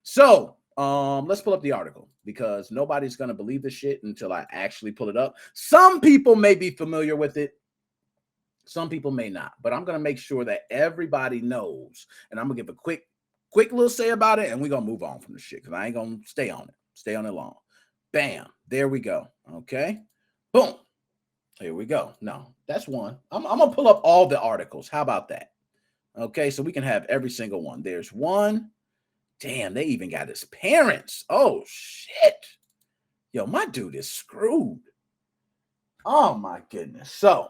So let's pull up the article because nobody's gonna believe this shit until I actually pull it up. Some people may be familiar with it, some people may not, but I'm gonna make sure that everybody knows, and I'm gonna give a quick little say about it, and we're gonna move on from the shit because I ain't gonna stay on it long. Bam, there we go. Okay, boom. Here we go. No, that's one. I'm gonna pull up all the articles. How about that? Okay, so we can have every single one. There's one. Damn, they even got his parents. Oh shit. Yo, my dude is screwed. Oh my goodness. So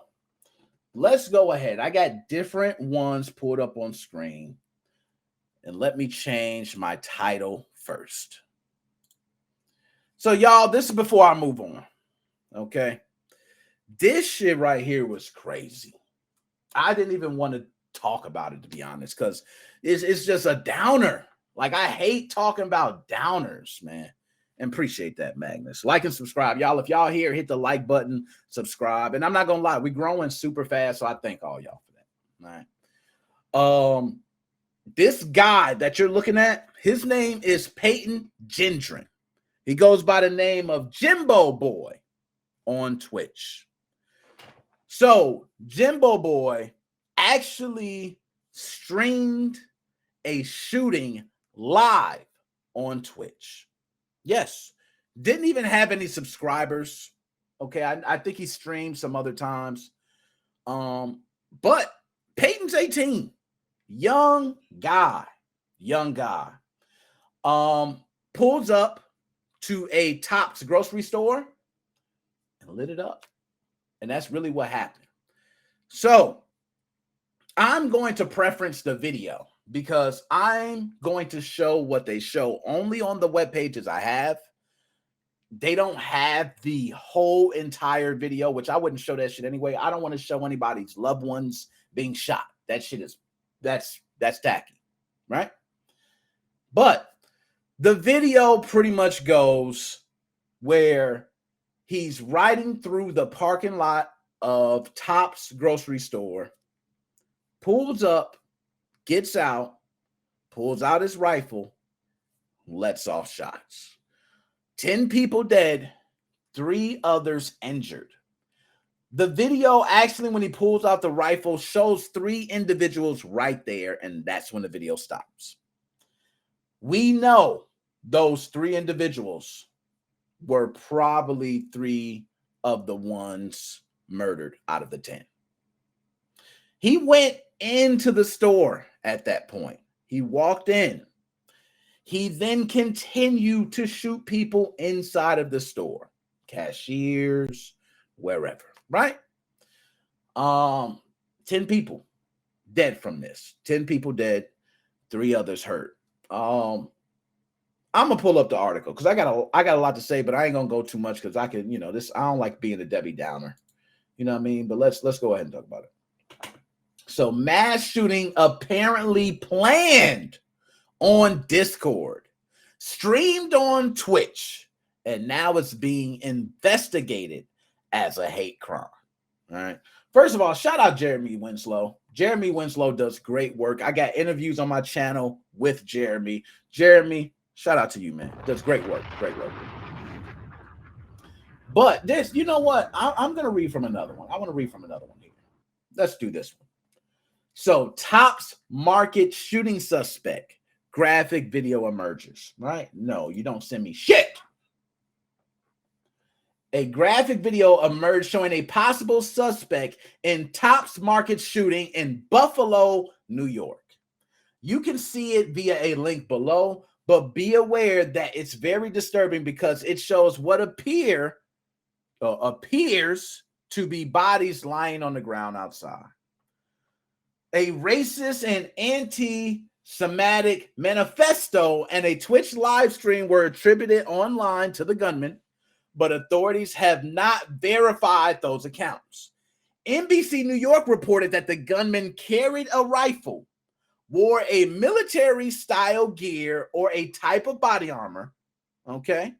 let's go ahead. I got different ones pulled up on screen. And let me change my title first. So, y'all, this is before I move on. Okay. This shit right here was crazy. I didn't even want to talk about it, to be honest, because it's just a downer. Like, I hate talking about downers, man. And appreciate that, Magnus. Like and subscribe. Y'all, if y'all here, hit the like button, subscribe. And I'm not going to lie, we're growing super fast, so I thank all y'all for that. All right. This guy that you're looking at, his name is Payton Gendron. He goes by the name of Jimbo Boy on Twitch. So, Jimbo Boy actually streamed a shooting live on Twitch. Yes. Didn't even have any subscribers. Okay, I think he streamed some other times. But Peyton's 18. Young guy. Pulls up to a Tops grocery store and lit it up. And that's really what happened. So I'm going to preference the video because I'm going to show what they show only on the web pages I have. They don't have the whole entire video, which I wouldn't show that shit anyway. I don't want to show anybody's loved ones being shot. That shit is that's tacky, right? But the video pretty much goes where he's riding through the parking lot of Tops grocery store, pulls up, gets out, pulls out his rifle, lets off shots. 10 people dead, 3 others injured. The video actually, when he pulls out the rifle, shows 3 individuals right there, and that's when the video stops. We know those 3 individuals were probably 3 of the ones murdered out of the 10. He went into the store at that point. He walked in. He then continued to shoot people inside of the store, cashiers, wherever, right? 10 people dead from this. 10 people dead, 3 others hurt. I'm gonna pull up the article because I got a lot to say, but I ain't gonna go too much because I can, this. I don't like being a Debbie Downer, you know what I mean. But let's go ahead and talk about it. So, mass shooting apparently planned on Discord, streamed on Twitch, and now it's being investigated as a hate crime. All right. First of all, shout out Jeremy Winslow. Jeremy Winslow does great work. I got interviews on my channel with Jeremy. Jeremy, shout out to you, man. Does great work. Great work. But this, you know what? I'm going to read from another one. I want to read from another one here. Let's do this one. So, Tops Market shooting suspect. Graphic video emerges, right? No, you don't send me shit. A graphic video emerged showing a possible suspect in Tops Market shooting in Buffalo, New York. You can see it via a link below, but be aware that it's very disturbing because it shows what appears to be bodies lying on the ground outside. A racist and anti-Semitic manifesto and a Twitch live stream were attributed online to the gunman, but authorities have not verified those accounts. NBC New York reported that the gunman carried a rifle, wore a military-style gear or a type of body armor, okay?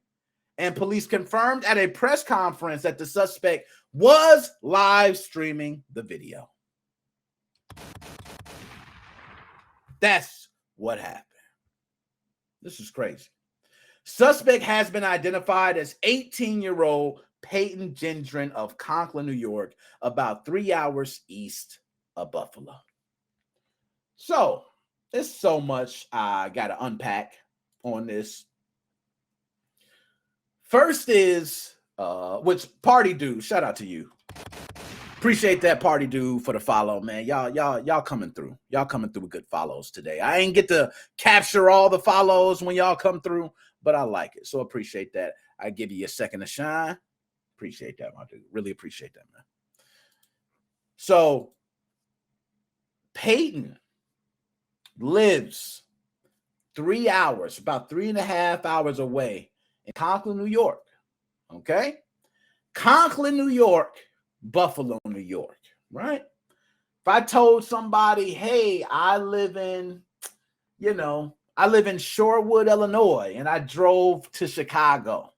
And police confirmed at a press conference that the suspect was live streaming the video. That's what happened. This is crazy. Suspect has been identified as 18-year-old Payton Gendron of Conklin, New York, about 3 hours east of Buffalo. So, there's so much I got to unpack on this. First is, which Party Dude, shout out to you. Appreciate that, Party Dude, for the follow, man. Y'all coming through. Y'all coming through with good follows today. I ain't get to capture all the follows when y'all come through, but I like it. So appreciate that. I give you a second to shine. Appreciate that, my dude. Really appreciate that, man. So Payton lives 3 hours, about 3.5 hours away in Conklin, New York. Okay? Conklin, New York, Buffalo, New York, right? If I told somebody, hey, I live in Shorewood, Illinois, and I drove to Chicago.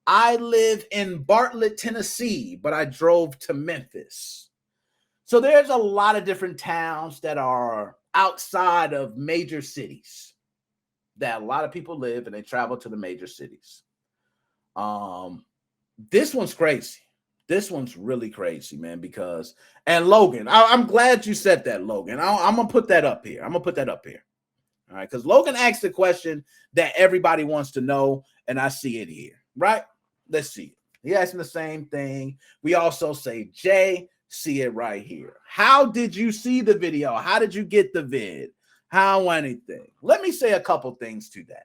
I live in Bartlett, Tennessee, but I drove to Memphis. So there's a lot of different towns that are outside of major cities that a lot of people live, and they travel to the major cities. This one's crazy. This one's really crazy, man, because, and Logan, I'm glad you said that, Logan. I'm going to put that up here. All right, because Logan asked a question that everybody wants to know, and I see it here, right? Let's see it. He asked me the same thing. We also say, Jay, see it right here. How did you see the video? How did you get the vid? How anything? Let me say a couple things to that.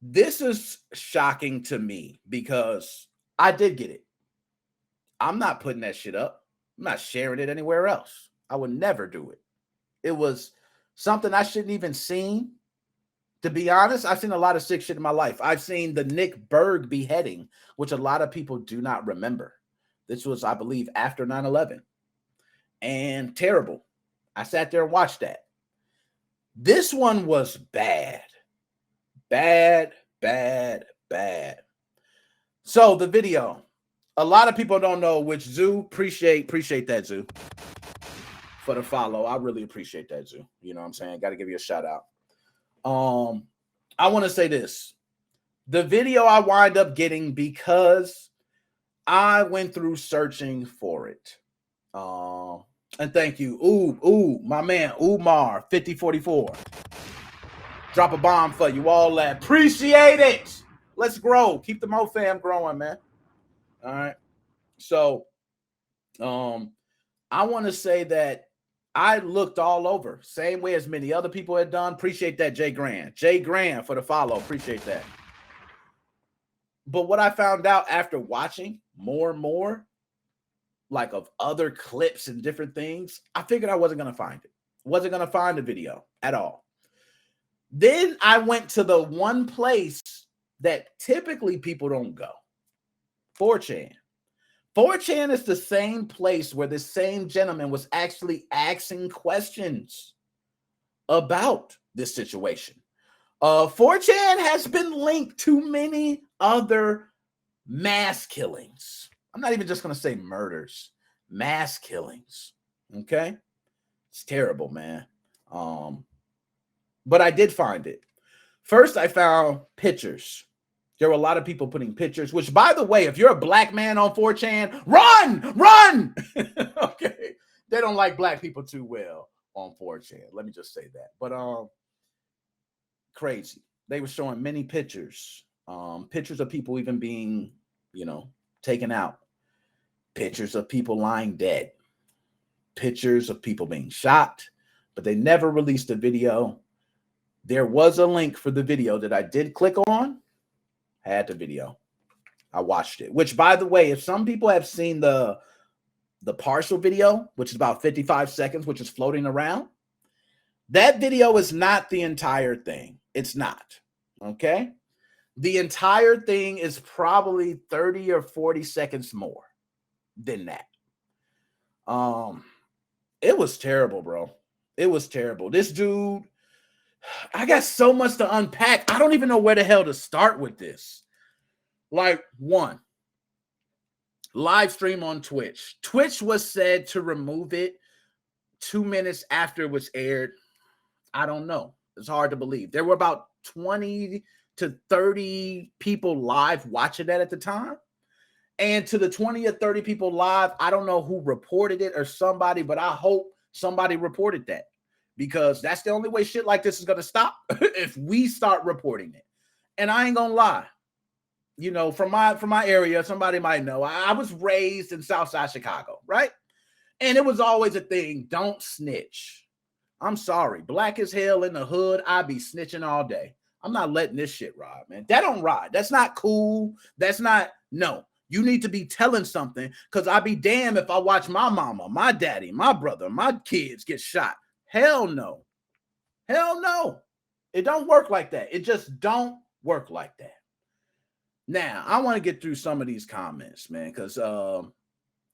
This is shocking to me because I did get it. I'm not putting that shit up. I'm not sharing it anywhere else. I would never do it. It was something I shouldn't even seen. To be honest, I've seen a lot of sick shit in my life. I've seen the Nick Berg beheading, which a lot of people do not remember. This was, I believe, after 9/11. And terrible. I sat there and watched that. This one was bad. Bad. So the video, a lot of people don't know which Zoo. Appreciate that, Zoo, for the follow. I really appreciate that, Zoo. You know what I'm saying? Got to give you a shout out. I want to say this. The video I wind up getting because I went through searching for it. And thank you. Ooh, my man, Umar, 5044. Drop a bomb for you all that. Appreciate it. Let's grow. Keep the Mo fam growing, man. All right. So, I want to say that I looked all over, same way as many other people had done. Appreciate that, Jay Grand. Jay Grand for the follow. Appreciate that. But what I found out after watching more and more, like of other clips and different things, I figured I wasn't going to find it. Wasn't going to find the video at all. Then I went to the one place that typically people don't go, 4chan. 4chan is the same place where the same gentleman was actually asking questions about this situation. 4chan has been linked to many other mass killings. I'm not even just going to say murders, mass killings. Okay? It's terrible, man. But I did find it. First, I found pictures. There were a lot of people putting pictures, which, by the way, if you're a black man on 4chan, run! Okay. They don't like black people too well on 4chan. Let me just say that. But crazy. They were showing many pictures. Pictures of people even being, taken out. Pictures of people lying dead. Pictures of people being shot. But they never released a video. There was a link for the video that I did click on. Had the video. I watched it. Which, by the way, if some people have seen the partial video, which is about 55 seconds, which is floating around, that video is not the entire thing. It's not. Okay? The entire thing is probably 30 or 40 seconds more than that. It was terrible, bro. It was terrible. This dude, I got so much to unpack. I don't even know where the hell to start with this. Like, one, live stream on Twitch. Twitch was said to remove it 2 minutes after it was aired. I don't know. It's hard to believe. There were about 20 to 30 people live watching that at the time. And to the 20 or 30 people live, I don't know who reported it or somebody, but I hope somebody reported that, because that's the only way shit like this is going to stop if we start reporting it. And I ain't going to lie. You know, from my area, somebody might know, I was raised in Southside Chicago, right? And it was always a thing, don't snitch. I'm sorry, black as hell in the hood, I be snitching all day. I'm not letting this shit ride, man. That don't ride. That's not cool. That's not, no. You need to be telling something, because I be damned if I watch my mama, my daddy, my brother, my kids get shot. Hell no. Hell no. It don't work like that. It just don't work like that. Now, I want to get through some of these comments, man, because,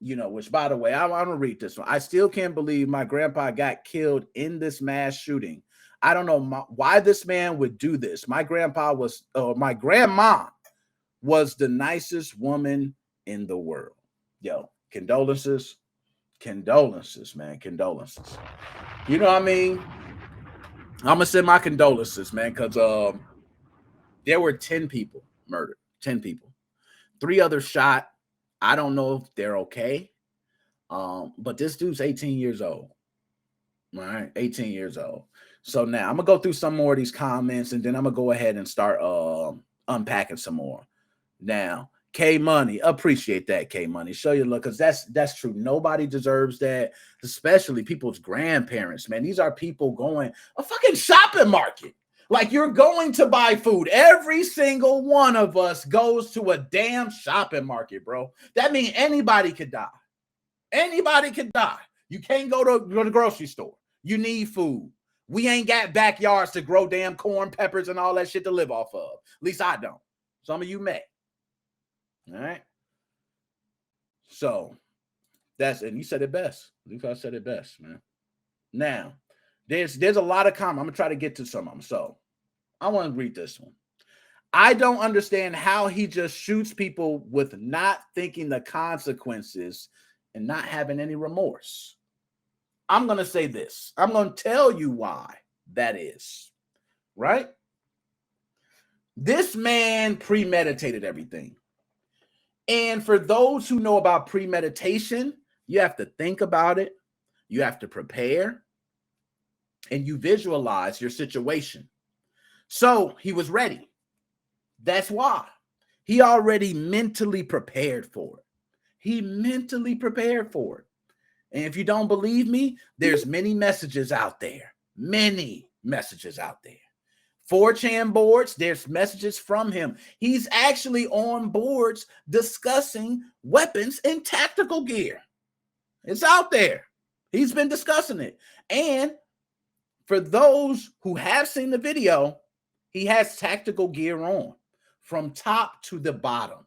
you know, which, by the way, I'm going to read this one. I still can't believe my grandpa got killed in this mass shooting. I don't know why this man would do this. My grandma was the nicest woman in the world. Yo, condolences, man, condolences. You know what I mean? I'm going to send my condolences, man, because there were 10 people murdered. 10 people, 3 others shot. I don't know if they're okay. But this dude's 18 years old. All right, 18 years old. So now I'm gonna go through some more of these comments, and then I'm gonna go ahead and start unpacking some more. Now, K Money, appreciate that, K Money. Show your look, because that's true. Nobody deserves that, especially people's grandparents, man. These are people going a fucking shopping market. Like, you're going to buy food. Every single one of us goes to a damn shopping market, bro. That means anybody could die. Anybody could die. You can't go to the grocery store. You need food. We ain't got backyards to grow damn corn, peppers, and all that shit to live off of. At least I don't. Some of you may. All right? So, and you said it best. I said it best, man. Now, there's a lot of comments. I'm going to try to get to some of them. So, I want to read this one. I don't understand how he just shoots people with not thinking the consequences and not having any remorse. I'm going to say this. I'm going to tell you why that is, right? This man premeditated everything. And for those who know about premeditation, you have to think about it. You have to prepare. And you visualize your situation. So he was ready. That's why. He already mentally prepared for it. He mentally prepared for it. And if you don't believe me, there's many messages out there. Many messages out there. 4chan boards, there's messages from him. He's actually on boards discussing weapons and tactical gear. It's out there. He's been discussing it. And for those who have seen the video, he has tactical gear on from top to the bottom.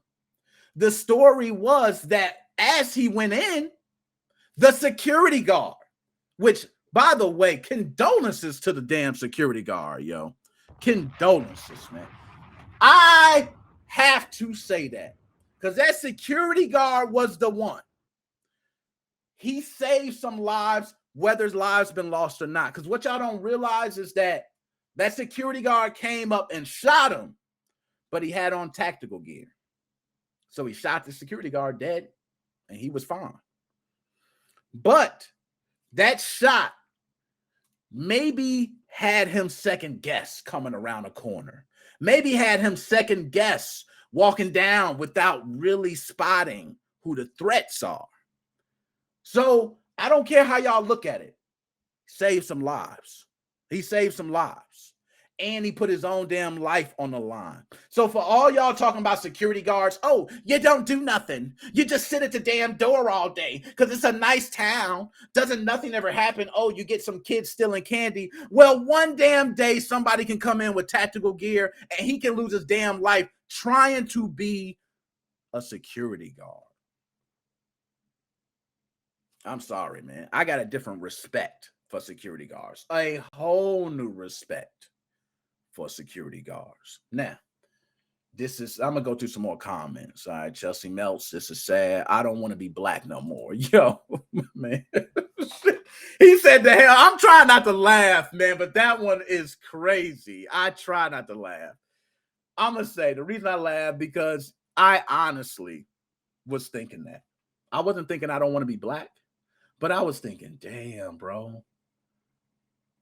The story was that as he went in, the security guard, which, by the way, condolences to the damn security guard, yo. Condolences, man. I have to say that, because that security guard was the one. He saved some lives, whether lives been lost or not. Because what y'all don't realize is that security guard came up and shot him, but he had on tactical gear. So he shot the security guard dead, and he was fine. But that shot maybe had him second guess coming around a corner. Maybe had him second guess walking down without really spotting who the threats are. So I don't care how y'all look at it. Saved some lives. He saved some lives. And he put his own damn life on the line. So for all y'all talking about security guards, oh, you don't do nothing. You just sit at the damn door all day because it's a nice town. Doesn't nothing ever happen? Oh, you get some kids stealing candy. Well, one damn day somebody can come in with tactical gear and he can lose his damn life trying to be a security guard. I'm sorry, man. I got a different respect for security guards. A whole new respect for security guards. Now, I'm going to go through some more comments. All right, Chelsea Melts, this is sad. I don't want to be black no more. Yo, man. He said the hell. I'm trying not to laugh, man, but that one is crazy. I try not to laugh. I'm going to say the reason I laugh because I honestly was thinking that. I wasn't thinking I don't want to be black, but I was thinking, damn, bro,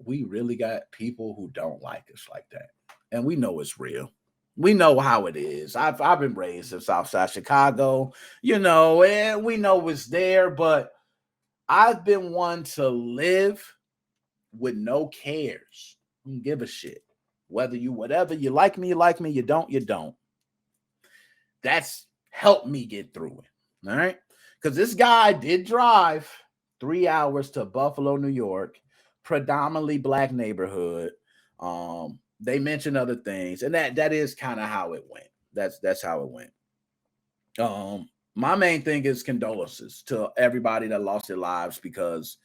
we really got people who don't like us like that. And we know it's real. We know how it is. I've been raised in Southside Chicago, and we know it's there, but I've been one to live with no cares. I don't give a shit. Whatever you like me, you don't. That's helped me get through it. All right. Because this guy did drive 3 hours to Buffalo, New York, predominantly black neighborhood. They mentioned other things, and that is kind of how it went. That's how it went. My main thing is condolences to everybody that lost their lives because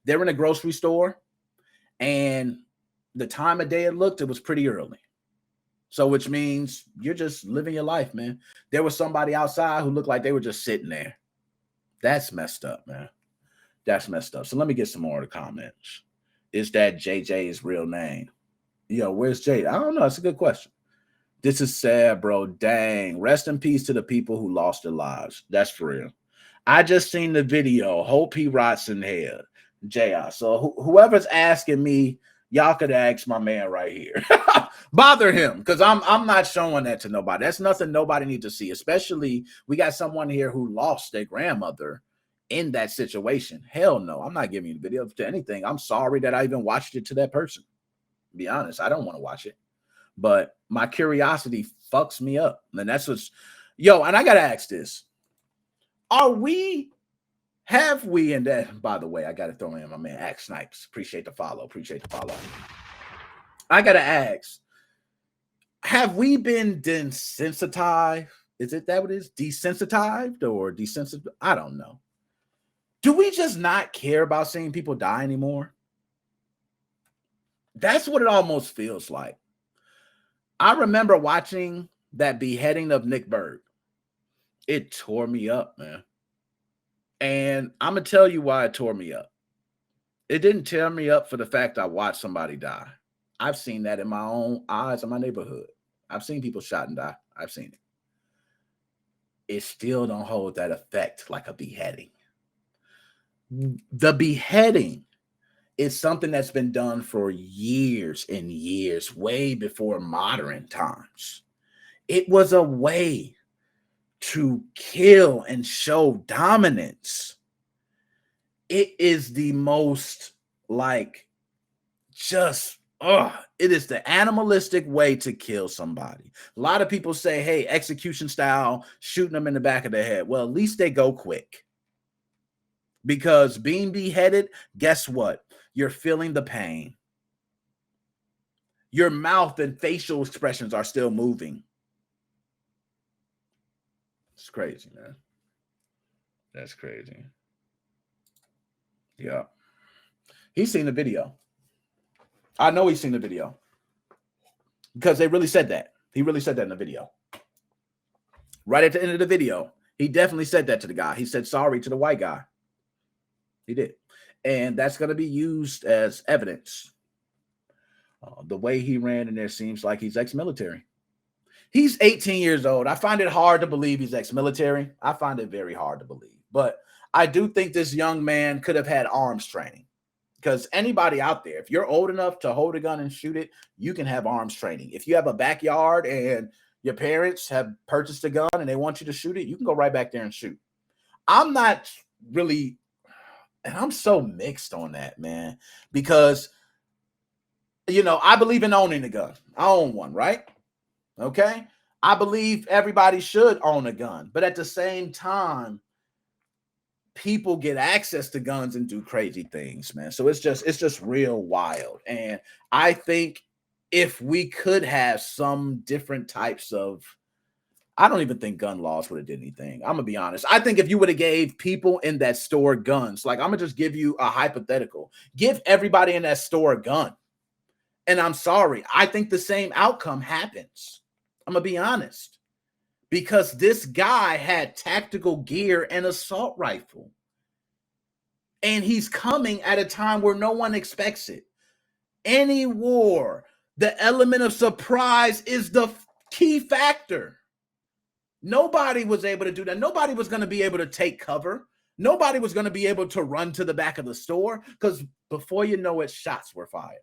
they're in a grocery store, and the time of day it was pretty early. So, which means you're just living your life, man. There was somebody outside who looked like they were just sitting there. That's messed up, man. That's messed up. So let me get some more of the comments. Is that JJ's real name? Yo, where's Jay? I don't know. That's a good question. This is sad, bro. Dang. Rest in peace to the people who lost their lives. That's for real. I just seen the video. Hope he rots in hell. JR. So whoever's asking me, y'all could ask my man right here. Bother him, because I'm not showing that to nobody. That's nothing nobody needs to see, especially we got someone here who lost their grandmother in that situation. Hell no, I'm not giving you the video to anything. I'm sorry that I even watched it to that person. To be honest, I don't want to watch it, but my curiosity fucks me up. And that's what's, and I got to ask this. Have we, and that, by the way, I got to throw in my man, Axe Snipes. Appreciate the follow. I got to ask, have we been desensitized? Is it that what it is? Desensitized or desensitized? I don't know. Do we just not care about seeing people die anymore? That's what it almost feels like. I remember watching that beheading of Nick Berg. It tore me up, man. And I'm going to tell you why it tore me up. It didn't tear me up for the fact I watched somebody die. I've seen that in my own eyes in my neighborhood. I've seen people shot and die. I've seen it. It still don't hold that effect like a beheading. The beheading is something that's been done for years and years, way before modern times. It was a way to kill and show dominance. It is the most it is the animalistic way to kill somebody. A lot of people say, hey, execution style, shooting them in the back of the head. Well, at least they go quick. Because being beheaded, guess what? You're feeling the pain. Your mouth and facial expressions are still moving. It's crazy, man. That's crazy. Yeah. He's seen the video. I know he's seen the video. Because they really said that. He really said that in the video. Right at the end of the video, he definitely said that to the guy. He said sorry to the white guy. He did. And that's going to be used as evidence. The way he ran in there seems like he's ex-military. He's 18 years old. I find it hard to believe he's ex-military. I find it very hard to believe. But I do think this young man could have had arms training. Because anybody out there, if you're old enough to hold a gun and shoot it, you can have arms training. If you have a backyard and your parents have purchased a gun and they want you to shoot it, you can go right back there and shoot. I'm not really, and I'm so mixed on that, man, because, I believe in owning a gun. I own one, right? Okay. I believe everybody should own a gun, but at the same time, people get access to guns and do crazy things, man. So it's just real wild. And I think if we could have some different types of, I don't even think gun laws would have did anything. I'm gonna be honest. I think if you would have gave people in that store guns, like I'm gonna just give you a hypothetical, give everybody in that store a gun. And I'm sorry, I think the same outcome happens. I'm gonna be honest. Because this guy had tactical gear and assault rifle. And he's coming at a time where no one expects it. Any war, the element of surprise is the key factor. Nobody was able to do that. Nobody was going to be able to take cover. Nobody was going to be able to run to the back of the store because before you know it, shots were fired.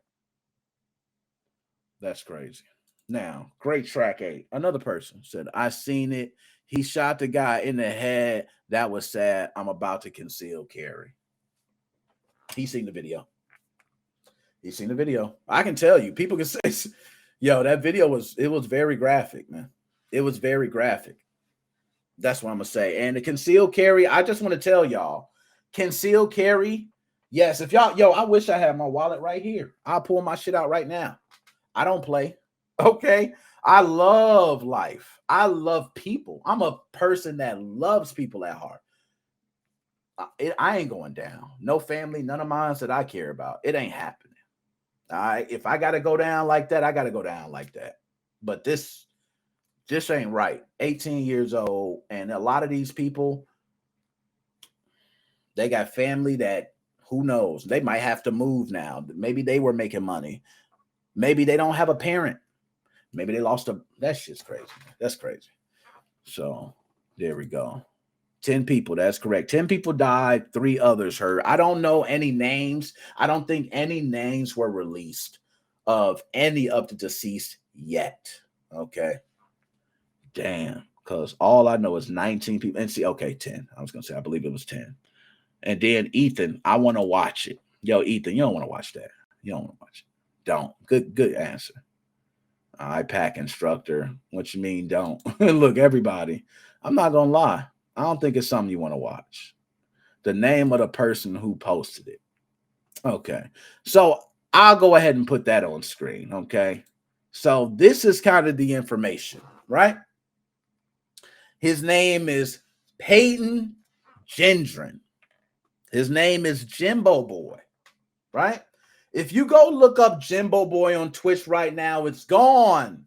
That's crazy. Now, great track 8. Another person said, I seen it. He shot the guy in the head. That was sad. I'm about to conceal carry. He's seen the video. He's seen the video. I can tell you, people can say, yo, that video was very graphic, man. It was very graphic. That's what I'm going to say. And the concealed carry, I just want to tell y'all, concealed carry, yes, if y'all, yo, I wish I had my wallet right here. I'll pull my shit out right now. I don't play. Okay. I love life. I love people. I'm a person that loves people at heart. I ain't going down. No family, none of mine that I care about. It ain't happening. All right. If I got to go down like that, I got to go down like that. But this ain't right. 18 years old. And a lot of these people, they got family that, who knows? They might have to move now. Maybe they were making money. Maybe they don't have a parent. Maybe they lost that shit's crazy. That's crazy. So there we go. 10 people. That's correct. 10 people died. 3 others hurt. I don't know any names. I don't think any names were released of any of the deceased yet. Okay. Damn. Because all I know is 19 people. And see, okay, 10. I was going to say, I believe it was 10. And then Ethan, I want to watch it. Yo, Ethan, you don't want to watch that. You don't want to watch it. Don't. Good answer. IPAC instructor. What you mean don't? Look, everybody, I'm not going to lie. I don't think it's something you want to watch. The name of the person who posted it. Okay. So I'll go ahead and put that on screen. Okay. So this is kind of the information, right? His name is Payton Gendron. His name is Jimbo Boy, right? If you go look up Jimbo Boy on Twitch right now, it's gone.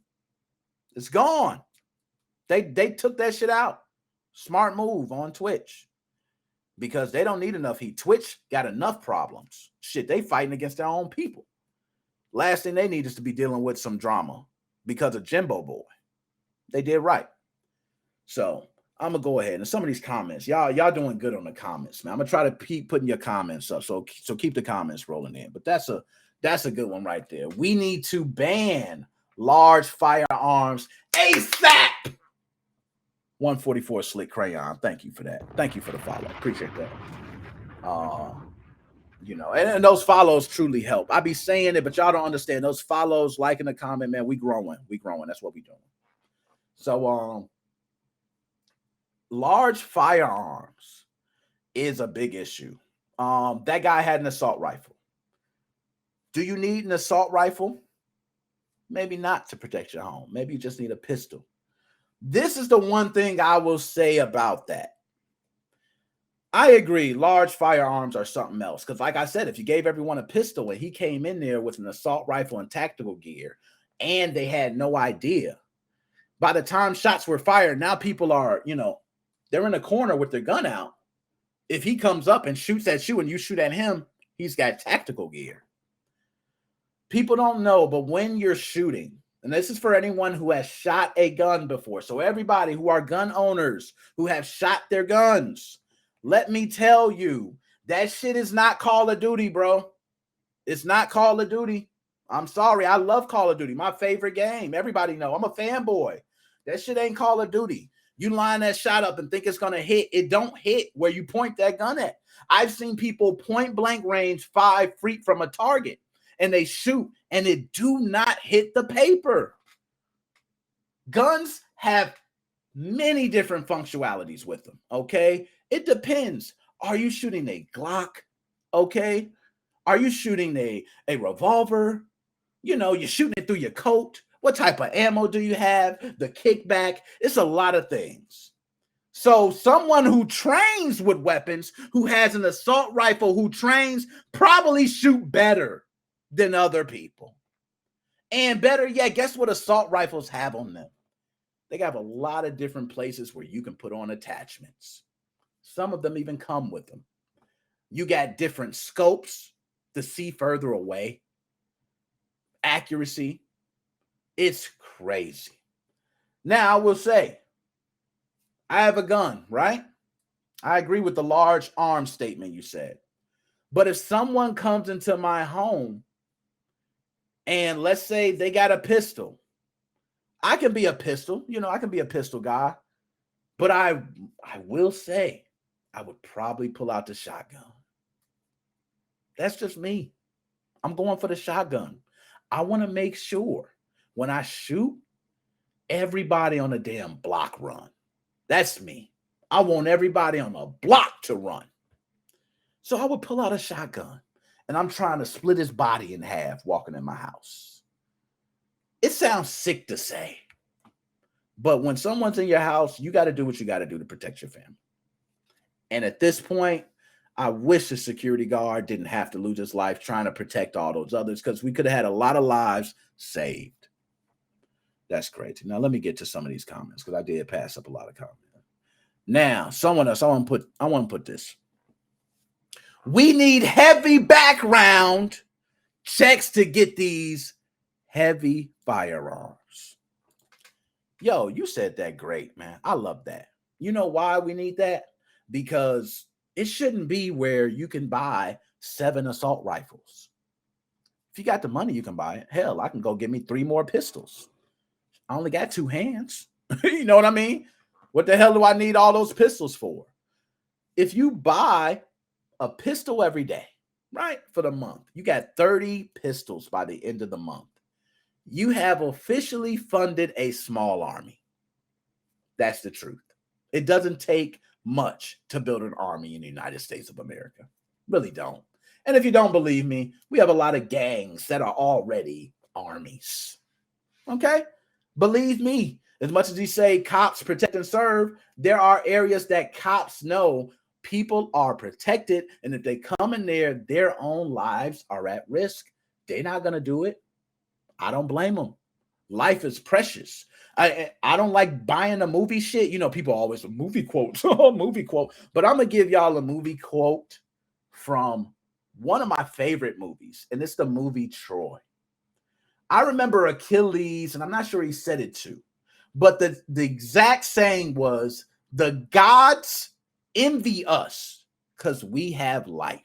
It's gone. They took that shit out. Smart move on Twitch. Because they don't need enough heat. Twitch got enough problems. Shit, they fighting against their own people. Last thing they need is to be dealing with some drama because of Jimbo Boy. They did right. So I'm gonna go ahead and some of these comments, y'all doing good on the comments, man. I'm gonna try to keep putting your comments up, so keep the comments rolling in. But that's a good one right there. We need to ban large firearms ASAP. 144 Slick Crayon. Thank you for that. Thank you for the follow. Appreciate that. And those follows truly help. I be saying it, but y'all don't understand. Those follows, liking the comment, man. We growing. That's what we doing. So large firearms is a big issue. That guy had an assault rifle. Do you need an assault rifle? Maybe not to protect your home. Maybe you just need a pistol. This is the one thing I will say about that. I agree. Large firearms are something else. Because like I said, if you gave everyone a pistol and he came in there with an assault rifle and tactical gear and they had no idea, by the time shots were fired, now people are, they're in a corner with their gun out. If he comes up and shoots at you and you shoot at him, he's got tactical gear. People don't know, but when you're shooting, and this is for anyone who has shot a gun before. So everybody who are gun owners who have shot their guns, let me tell you, that shit is not Call of Duty, bro. It's not Call of Duty. I'm sorry. I love Call of Duty. My favorite game. Everybody know I'm a fanboy. That shit ain't Call of Duty. You line that shot up and think it's going to hit. It don't hit where you point that gun at. I've seen people point blank range 5 feet from a target and they shoot and it do not hit the paper. Guns have many different functionalities with them, okay? It depends. Are you shooting a Glock, okay? Are you shooting a revolver? You're shooting it through your coat. What type of ammo do you have? The kickback. It's a lot of things. So someone who trains with weapons, who has an assault rifle, who trains, probably shoot better than other people. And better yet, guess what assault rifles have on them? They have a lot of different places where you can put on attachments. Some of them even come with them. You got different scopes to see further away. Accuracy. It's crazy. Now, I will say, I have a gun, right? I agree with the large arm statement you said. But if someone comes into my home and let's say they got a pistol, I can be a pistol. I can be a pistol guy. But I will say, I would probably pull out the shotgun. That's just me. I'm going for the shotgun. I want to make sure when I shoot, everybody on the damn block run. That's me. I want everybody on the block to run. So I would pull out a shotgun and I'm trying to split his body in half walking in my house. It sounds sick to say, but when someone's in your house, you got to do what you got to do to protect your family. And at this point, I wish the security guard didn't have to lose his life trying to protect all those others, because we could have had a lot of lives saved. That's crazy. Now, let me get to some of these comments because I did pass up a lot of comments. Now, someone else, I want to put this. We need heavy background checks to get these heavy firearms. Yo, you said that great, man. I love that. You know why we need that? Because it shouldn't be where you can buy 7 assault rifles. If you got the money, you can buy it. Hell, I can go get me 3 more pistols. I only got 2 hands. You know what I mean? What the hell do I need all those pistols for? If you buy a pistol every day, right, for the month, you got 30 pistols by the end of the month. You have officially funded a small army. That's the truth. It doesn't take much to build an army in the United States of America. Really don't. And if you don't believe me, we have a lot of gangs that are already armies. Okay? Believe me, as much as you say cops protect and serve, there are areas that cops know people are protected, and if they come in there, their own lives are at risk. They're not going to do it. I don't blame them. Life is precious. I don't like buying a movie shit. You know, people always movie quotes, movie quote. But I'm going to give y'all a movie quote from one of my favorite movies, and it's the movie Troy. I remember Achilles, and I'm not sure he said it too, but the exact saying was, the gods envy us because we have life.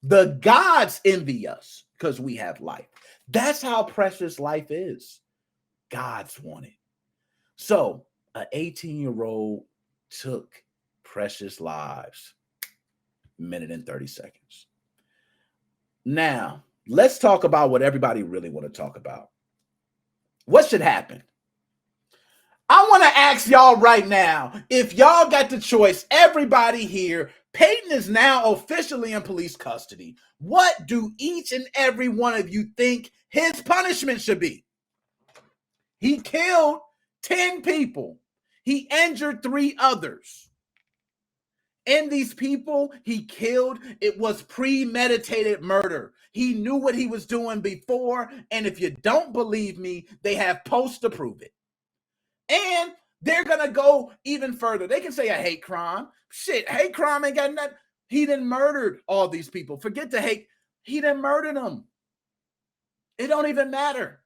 The gods envy us because we have life. That's how precious life is. Gods want it. So an 18-year-old took precious lives. Minute and 30 seconds. Now, let's talk about what everybody really want to talk about. What should happen? I want to ask y'all right now, if y'all got the choice, everybody here, Payton is now officially in police custody. What do each and every one of you think his punishment should be? He killed 10 people. He injured 3 others. And these people he killed, it was premeditated murder. He knew what he was doing before. And if you don't believe me, they have posts to prove it. And they're going to go even further. They can say a hate crime. Shit, hate crime ain't got nothing. He done murdered all these people. Forget the hate. He done murdered them. It don't even matter.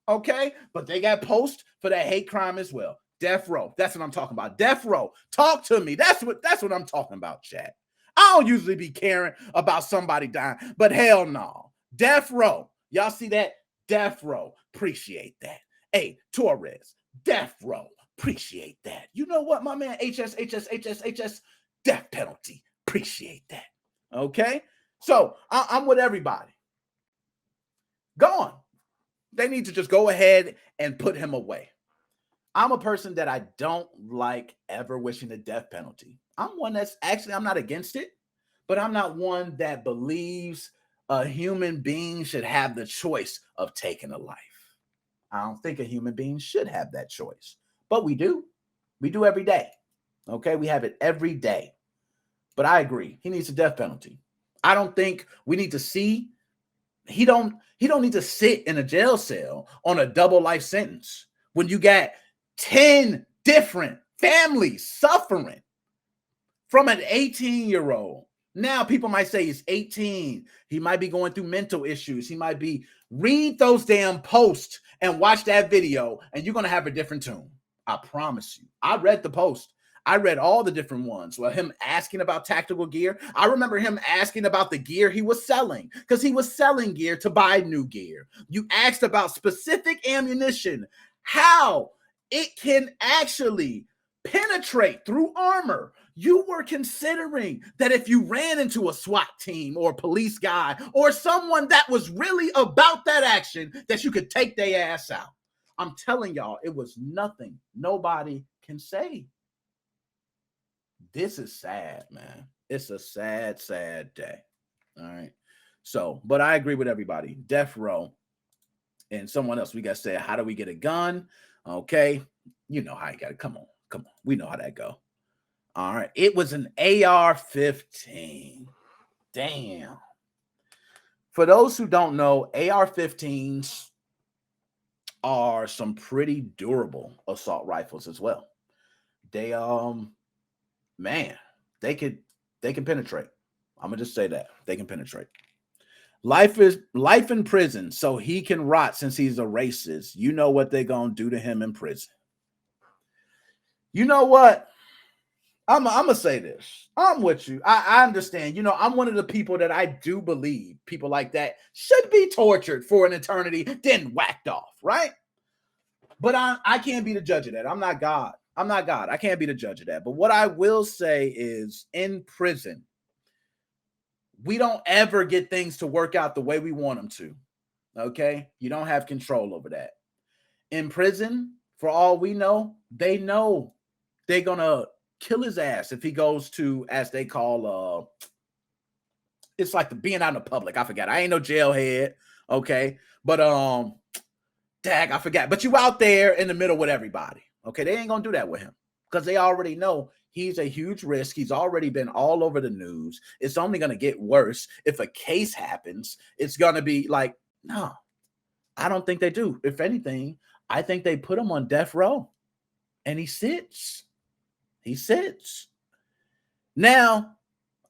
Okay? But they got posts for that hate crime as well. Death row. That's what I'm talking about. Death row. Talk to me. That's what I'm talking about, chat. I don't usually be caring about somebody dying, but hell no. Death row. Y'all see that? Death row. Appreciate that. Hey, Torres. Death row. Appreciate that. You know what, my man? HS. Death penalty. Appreciate that. Okay? So I'm with everybody. Go on. They need to just go ahead and put him away. I'm a person that I don't like ever wishing the death penalty. I'm one that's actually, I'm not against it, but I'm not one that believes a human being should have the choice of taking a life. I don't think a human being should have that choice, but we do. We do every day. Okay, we have it every day. But I agree. He needs a death penalty. I don't think we need to see. He don't need to sit in a jail cell on a double life sentence when you got 10 different families suffering from an 18-year-old Now people might say he's 18. He might be going through mental issues. He might be, read those damn posts and watch that video and you're going to have a different tune. I promise you. I read the post. I read all the different ones. Well, him asking about tactical gear. I remember him asking about the gear he was selling because he was selling gear to buy new gear. You asked about specific ammunition, how it can actually penetrate through armor. You were considering that if you ran into a SWAT team or a police guy or someone that was really about that action, that you could take their ass out. I'm telling y'all, it was nothing nobody can say. This is sad, man. It's a sad, sad day. All right. So, but I agree with everybody. Death row. And someone else, we got to say, how do we get a gun? Okay. You know how you got it. Come on. We know how that go. All right. It was an AR-15. Damn. For those who don't know, AR-15s are some pretty durable assault rifles as well. They man, they can penetrate. I'm gonna just say that they can penetrate. Life in prison, so he can rot since he's a racist. You know what they're gonna do to him in prison. You know what? I'm gonna say this. I'm with you. I understand. You know, I'm one of the people that I do believe people like that should be tortured for an eternity, then whacked off, right? But I can't be the judge of that. I'm not God. I can't be the judge of that. But what I will say is, in prison, we don't ever get things to work out the way we want them to. Okay? You don't have control over that. In prison, for all we know they're going to kill his ass if he goes to, as they call, it's like the being out in the public. I forgot. I ain't no jailhead. Okay? But, dag, I forgot. But you out there in the middle with everybody. Okay? They ain't going to do that with him because they already know he's a huge risk. He's already been all over the news. It's only going to get worse. If a case happens, it's going to be like, no, I don't think they do. If anything, I think they put him on death row and he sits. Now,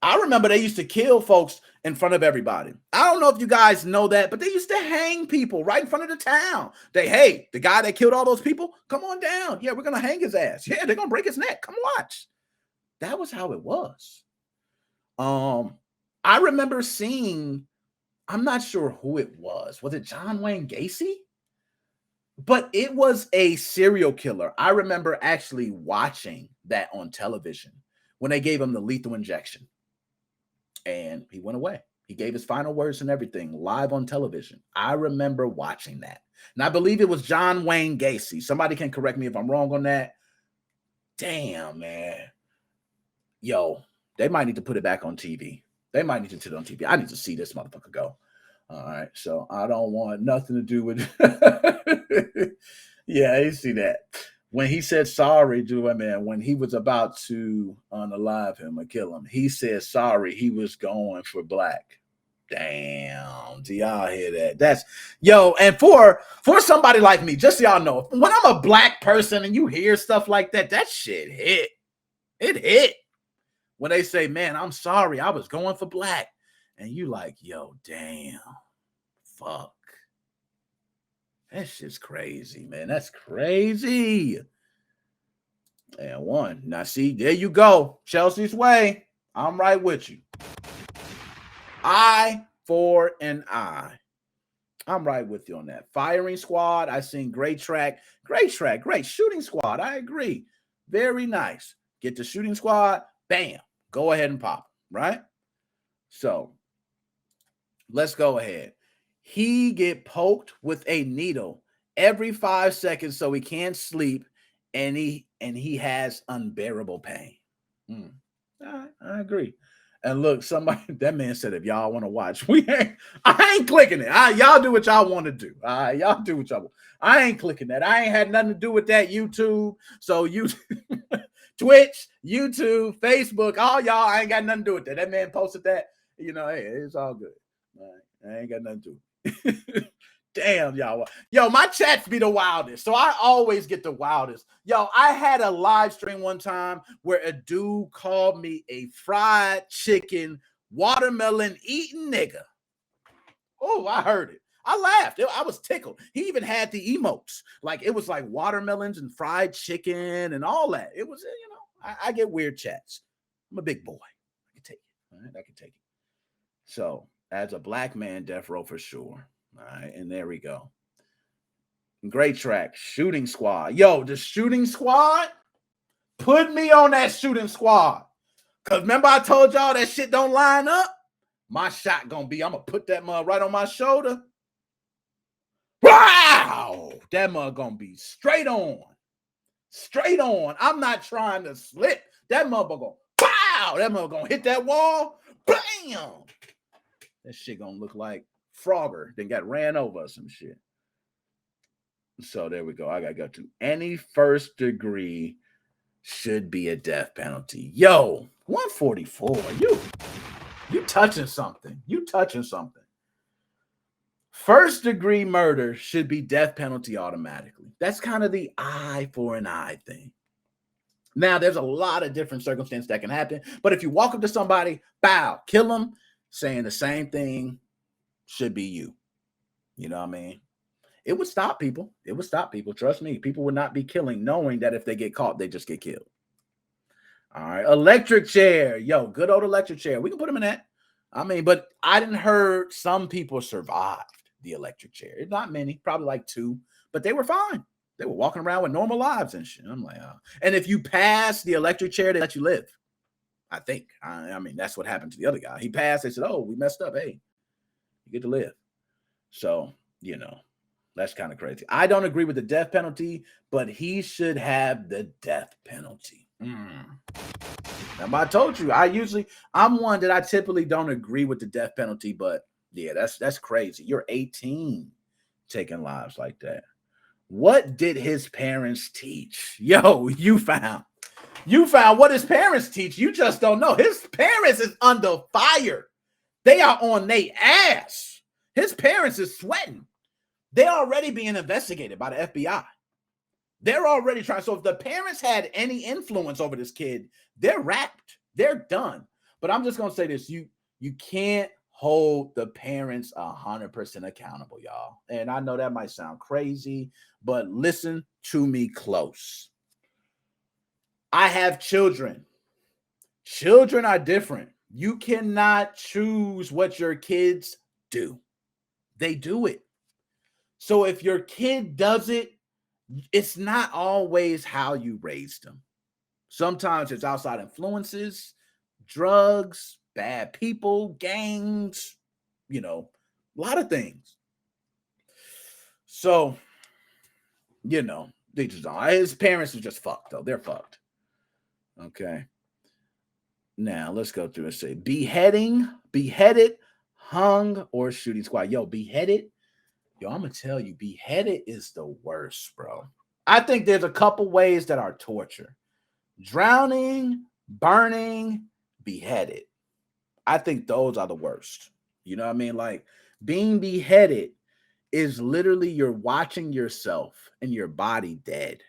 I remember they used to kill folks in front of everybody. I don't know if you guys know that, but they used to hang people right in front of the town. Hey, the guy that killed all those people, come on down. Yeah, we're going to hang his ass. Yeah, they're going to break his neck. Come watch. That was how it was. I remember seeing, I'm not sure who it was. Was it John Wayne Gacy? But it was a serial killer. I remember actually watching that on television when they gave him the lethal injection. And he went away. He gave his final words and everything live on television. I remember watching that. And I believe it was John Wayne Gacy. Somebody can correct me if I'm wrong on that. Damn, man. Yo, they might need to put it back on TV. I need to see this motherfucker go. All right. So I don't want nothing to do with yeah, you see that. When he said sorry to him, man, when he was about to unalive him or kill him, he said sorry. He was going for black. Damn. Do y'all hear that? That's and for somebody like me, just so y'all know, when I'm a black person and you hear stuff like that, that shit hit. It hit. When they say, man, I'm sorry, I was going for black. And you like, yo, damn. Fuck. That shit's crazy, man. That's crazy. And one. Now, see, there you go. Chelsea's way. I'm right with you. Eye for an eye. I'm right with you on that. Firing squad. I seen great track. Great shooting squad. I agree. Very nice. Get the shooting squad. Bam. Go ahead and pop. Right? So, let's go ahead. He get poked with a needle every 5 seconds so he can't sleep, and he has unbearable pain. I agree. And look, that man said, if y'all want to watch, I ain't clicking it. Y'all do what y'all want to do. Y'all do what y'all want. I ain't clicking that. I ain't had nothing to do with that YouTube. So Twitch, YouTube, Facebook, all y'all, I ain't got nothing to do with that. That man posted that. Hey, it's all good. All right. I ain't got nothing to do. Damn, y'all. My chats be the wildest. So I always get the wildest. I had a live stream one time where a dude called me a fried chicken watermelon eating nigga. Oh, I heard it. I laughed. I was tickled. He even had the emotes. Like, it was like watermelons and fried chicken and all that. It was, I get weird chats. I'm a big boy. I can take it. All right, I can take it. So, as a black man, death row for sure. All right, and there we go. Great track. Shooting Squad. Yo, the Shooting Squad, put me on that Shooting Squad. Because remember I told y'all that shit don't line up? My shot gonna be, I'm gonna put that mug right on my shoulder. Wow! That mug gonna be straight on. Straight on. I'm not trying to slip. That mug gonna, wow! That mug gonna hit that wall. Bam! That shit gonna look like Frogger then got ran over or some shit. So there we go. I gotta go to any first degree should be a death penalty. Yo, 144. You touching something. You touching something. First degree murder should be death penalty automatically. That's kind of the eye for an eye thing. Now, there's a lot of different circumstances that can happen, but if you walk up to somebody, bow, kill them, saying the same thing should be you. You know what I mean? It would stop people. It would stop people. Trust me. People would not be killing knowing that if they get caught, they just get killed. All right. Electric chair. Yo, good old electric chair. We can put them in that. I mean, but I didn't heard some people survived the electric chair. It's not many, probably like 2, but they were fine. They were walking around with normal lives and shit. I'm like, oh. And if you pass the electric chair, they let you live. I think. I mean, that's what happened to the other guy. He passed. They said, oh, we messed up. Hey, you get to live. So, that's kind of crazy. I don't agree with the death penalty, but he should have the death penalty. Now, I told you, I'm one that I typically don't agree with the death penalty, but yeah, that's crazy. You're 18 taking lives like that. What did his parents teach? Yo, you found what his parents teach. You just don't know. His parents is under fire. They are on their ass. His parents is sweating. They're already being investigated by the FBI. They're already trying. So if the parents had any influence over this kid, they're wrapped. They're done. But I'm just going to say this. You can't hold the parents 100% accountable, y'all. And I know that might sound crazy, but listen to me close. I have children. Children are different. You cannot choose what your kids do. They do it. So if your kid does it, it's not always how you raised them. Sometimes it's outside influences, drugs, bad people, gangs, a lot of things. So, they just don't. His parents are just fucked, though. They're fucked. Okay. Now, let's go through and say beheaded, hung, or shooting squad. Yo, beheaded. Yo, I'm going to tell you, beheaded is the worst, bro. I think there's a couple ways that are torture. Drowning, burning, beheaded. I think those are the worst. You know what I mean? Like, being beheaded is literally you're watching yourself and your body dead.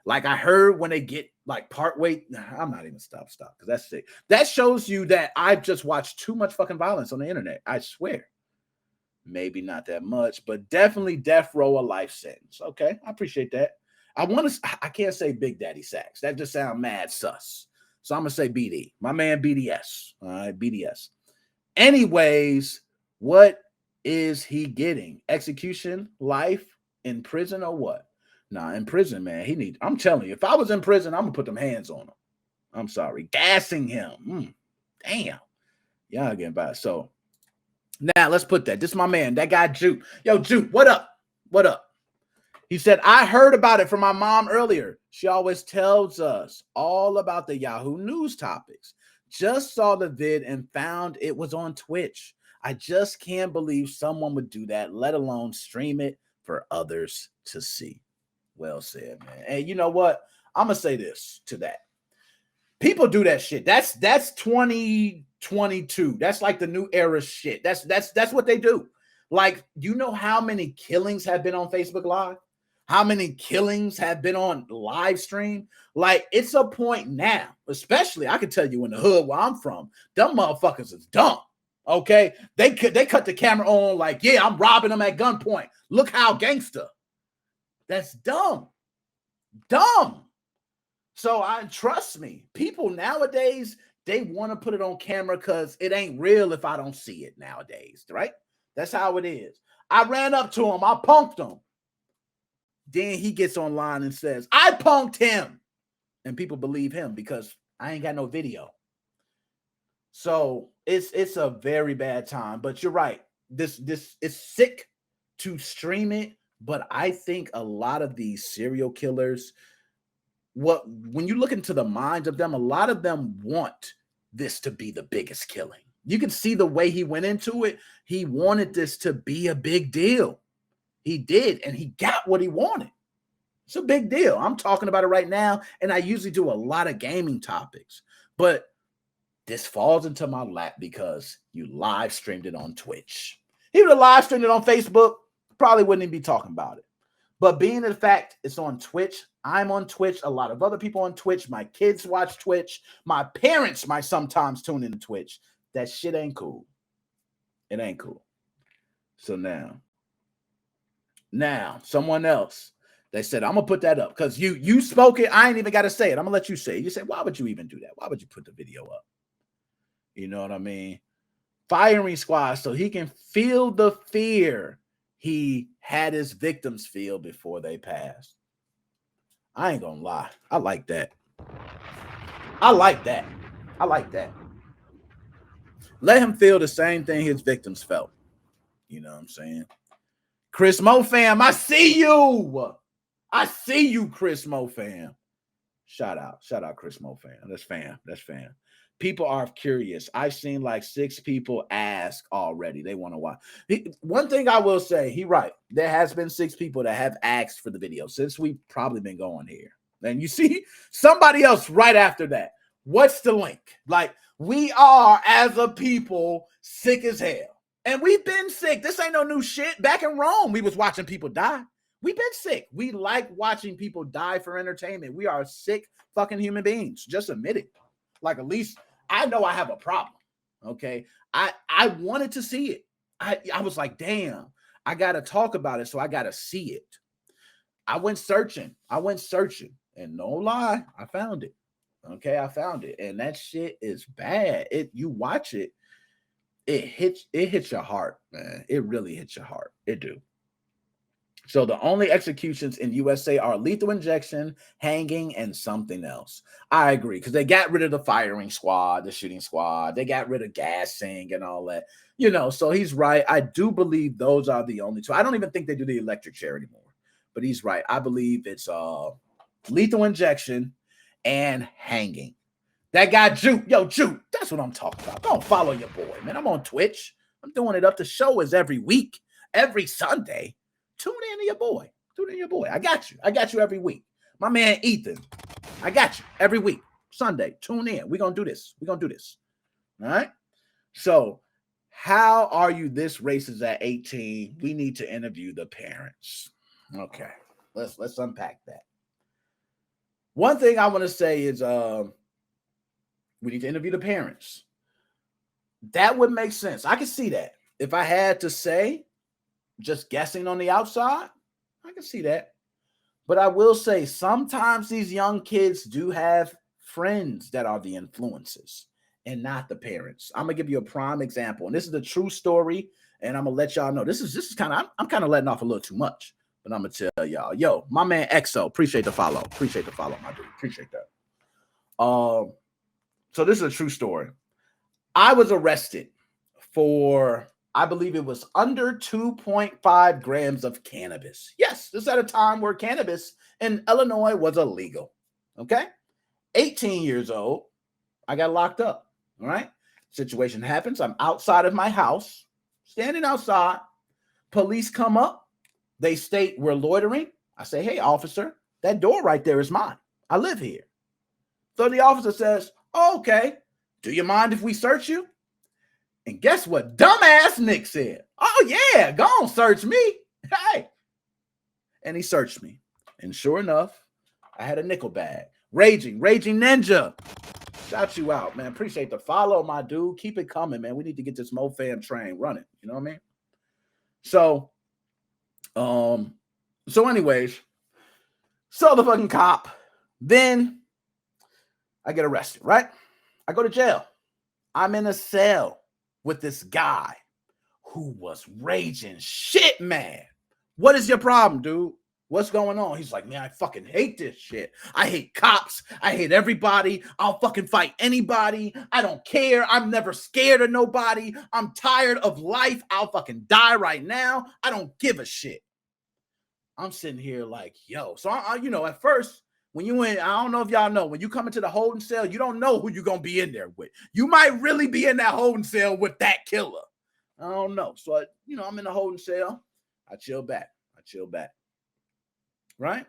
Like, I heard when they get like partway, I'm not even stop, because that's sick. That shows you that I've just watched too much fucking violence on the internet. I swear. Maybe not that much, but definitely death row or life sentence. Okay, I appreciate that. I can't say Big Daddy Sacks. That just sounds mad sus. So I'm going to say BD. My man BDS. All right, BDS. Anyways, what is he getting? Execution, life, in prison, or what? Nah, in prison, man. I'm telling you, if I was in prison, I'm going to put them hands on him. I'm sorry. Gassing him. Damn. Y'all getting by. So, now, let's put that. This is my man. That guy, Juke. Yo, Juke, what up? What up? He said, I heard about it from my mom earlier. She always tells us all about the Yahoo News topics. Just saw the vid and found it was on Twitch. I just can't believe someone would do that, let alone stream it for others to see. Well said, man. And you know what? I'm going to say this to that. People do that shit. That's 2022. That's like the new era shit. That's what they do. Like, you know how many killings have been on Facebook Live? how many killings have been on live stream. Like, it's a point now, especially I can tell you in the hood where I'm from, them motherfuckers is dumb. Okay, they cut the camera on like, yeah, I'm robbing them at gunpoint. Look how gangster. That's dumb. So trust me, people nowadays, they want to put it on camera because it ain't real if I don't see it nowadays, right? That's how it is. I ran up to him, I punked him. Then he gets online and says, I punked him. And people believe him because I ain't got no video. So it's a very bad time. But you're right. This is sick to stream it. But I think a lot of these serial killers, when you look into the minds of them, a lot of them want this to be the biggest killing. You can see the way he went into it. He wanted this to be a big deal. He did, and he got what he wanted. It's a big deal. I'm talking about it right now, and I usually do a lot of gaming topics, but this falls into my lap because you live streamed it on Twitch. He would have live streamed it on Facebook, probably wouldn't even be talking about it. But being the fact it's on Twitch, I'm on Twitch, a lot of other people on Twitch, my kids watch Twitch, my parents might sometimes tune into Twitch. That shit ain't cool. It ain't cool. So now someone else, they said, I'm gonna put that up because you spoke it. I ain't even got to say it. I'm gonna let you say it. You say, why would you even do that? Why would you put the video up? You know what I mean? Firing squad, so he can feel the fear he had his victims feel before they passed. I ain't gonna lie. I like that. Let him feel the same thing his victims felt. You know what I'm saying? Chris Mo fam, I see you. I see you, Chris Mo fam. Shout out Chris Mo fam. That's fam. People are curious. I've seen like 6 people ask already. They want to watch. One thing I will say, he right. There has been 6 people that have asked for the video since we've probably been going here. And you see somebody else right after that. What's the link? Like, we are, as a people, sick as hell. And we've been sick. This ain't no new shit. Back in Rome, we was watching people die. We've been sick. We like watching people die for entertainment. We are sick fucking human beings. Just admit it. Like, at least I know I have a problem. Okay. I wanted to see it. I was like, damn, I got to talk about it. So I got to see it. I went searching. And no lie, I found it. Okay. I found it. And that shit is bad. You watch it. It hits your heart, man. It really hits your heart. It do. So the only executions in USA are lethal injection, hanging, and something else. I agree, because they got rid of the firing squad, the shooting squad. They got rid of gassing and all that. You know, so he's right. I do believe those are the only 2. I don't even think they do the electric chair anymore. But he's right. I believe it's lethal injection and hanging. That guy, Juke. Yo, Juke. That's what I'm talking about. Don't follow your boy, man. I'm on Twitch. I'm doing it up. The show is every week, every Sunday. Tune in to your boy. I got you every week. My man, Ethan. I got you every week. Sunday. Tune in. We're going to do this. All right? So, how are you this racist at 18? We need to interview the parents. Okay. Let's unpack that. One thing I want to say is we need to interview the parents. That would make sense. I can see that. If I had to say, just guessing on the outside, I can see that. But I will say sometimes these young kids do have friends that are the influences and not the parents. I'm gonna give you a prime example, and this is a true story, and I'm gonna let y'all know. This is kind of, I'm kind of letting off a little too much, but I'm gonna tell y'all. Yo, my man EXO, appreciate the follow, my dude, appreciate that. So this is a true story. I was arrested for, I believe it was under 2.5 grams of cannabis. Yes, this is at a time where cannabis in Illinois was illegal. Okay? 18 years old, I got locked up. All right? Situation happens. I'm outside of my house, standing outside. Police come up. They state we're loitering. I say, hey, officer, that door right there is mine. I live here. So the officer says, oh, okay, do you mind if we search you? And guess what dumbass Nick said? Oh, yeah, go on, search me. Hey, And he searched me. And sure enough, I had a nickel bag. Raging Ninja. Shout you out, man. Appreciate the follow, my dude. Keep it coming, man. We need to get this MoFam train running. You know what I mean? So, anyways, so the fucking cop. Then I get arrested, right? I go to jail. I'm in a cell with this guy who was raging shit mad. What is your problem, dude? What's going on? He's like, man, I fucking hate this shit. I hate cops. I hate everybody. I'll fucking fight anybody. I don't care. I'm never scared of nobody. I'm tired of life. I'll fucking die right now. I don't give a shit. I'm sitting here like, yo. So, at first, when you I don't know if y'all know, when you come into the holding cell, you don't know who you're going to be in there with. You might really be in that holding cell with that killer. I don't know. So, I'm in the holding cell. I chill back. Right?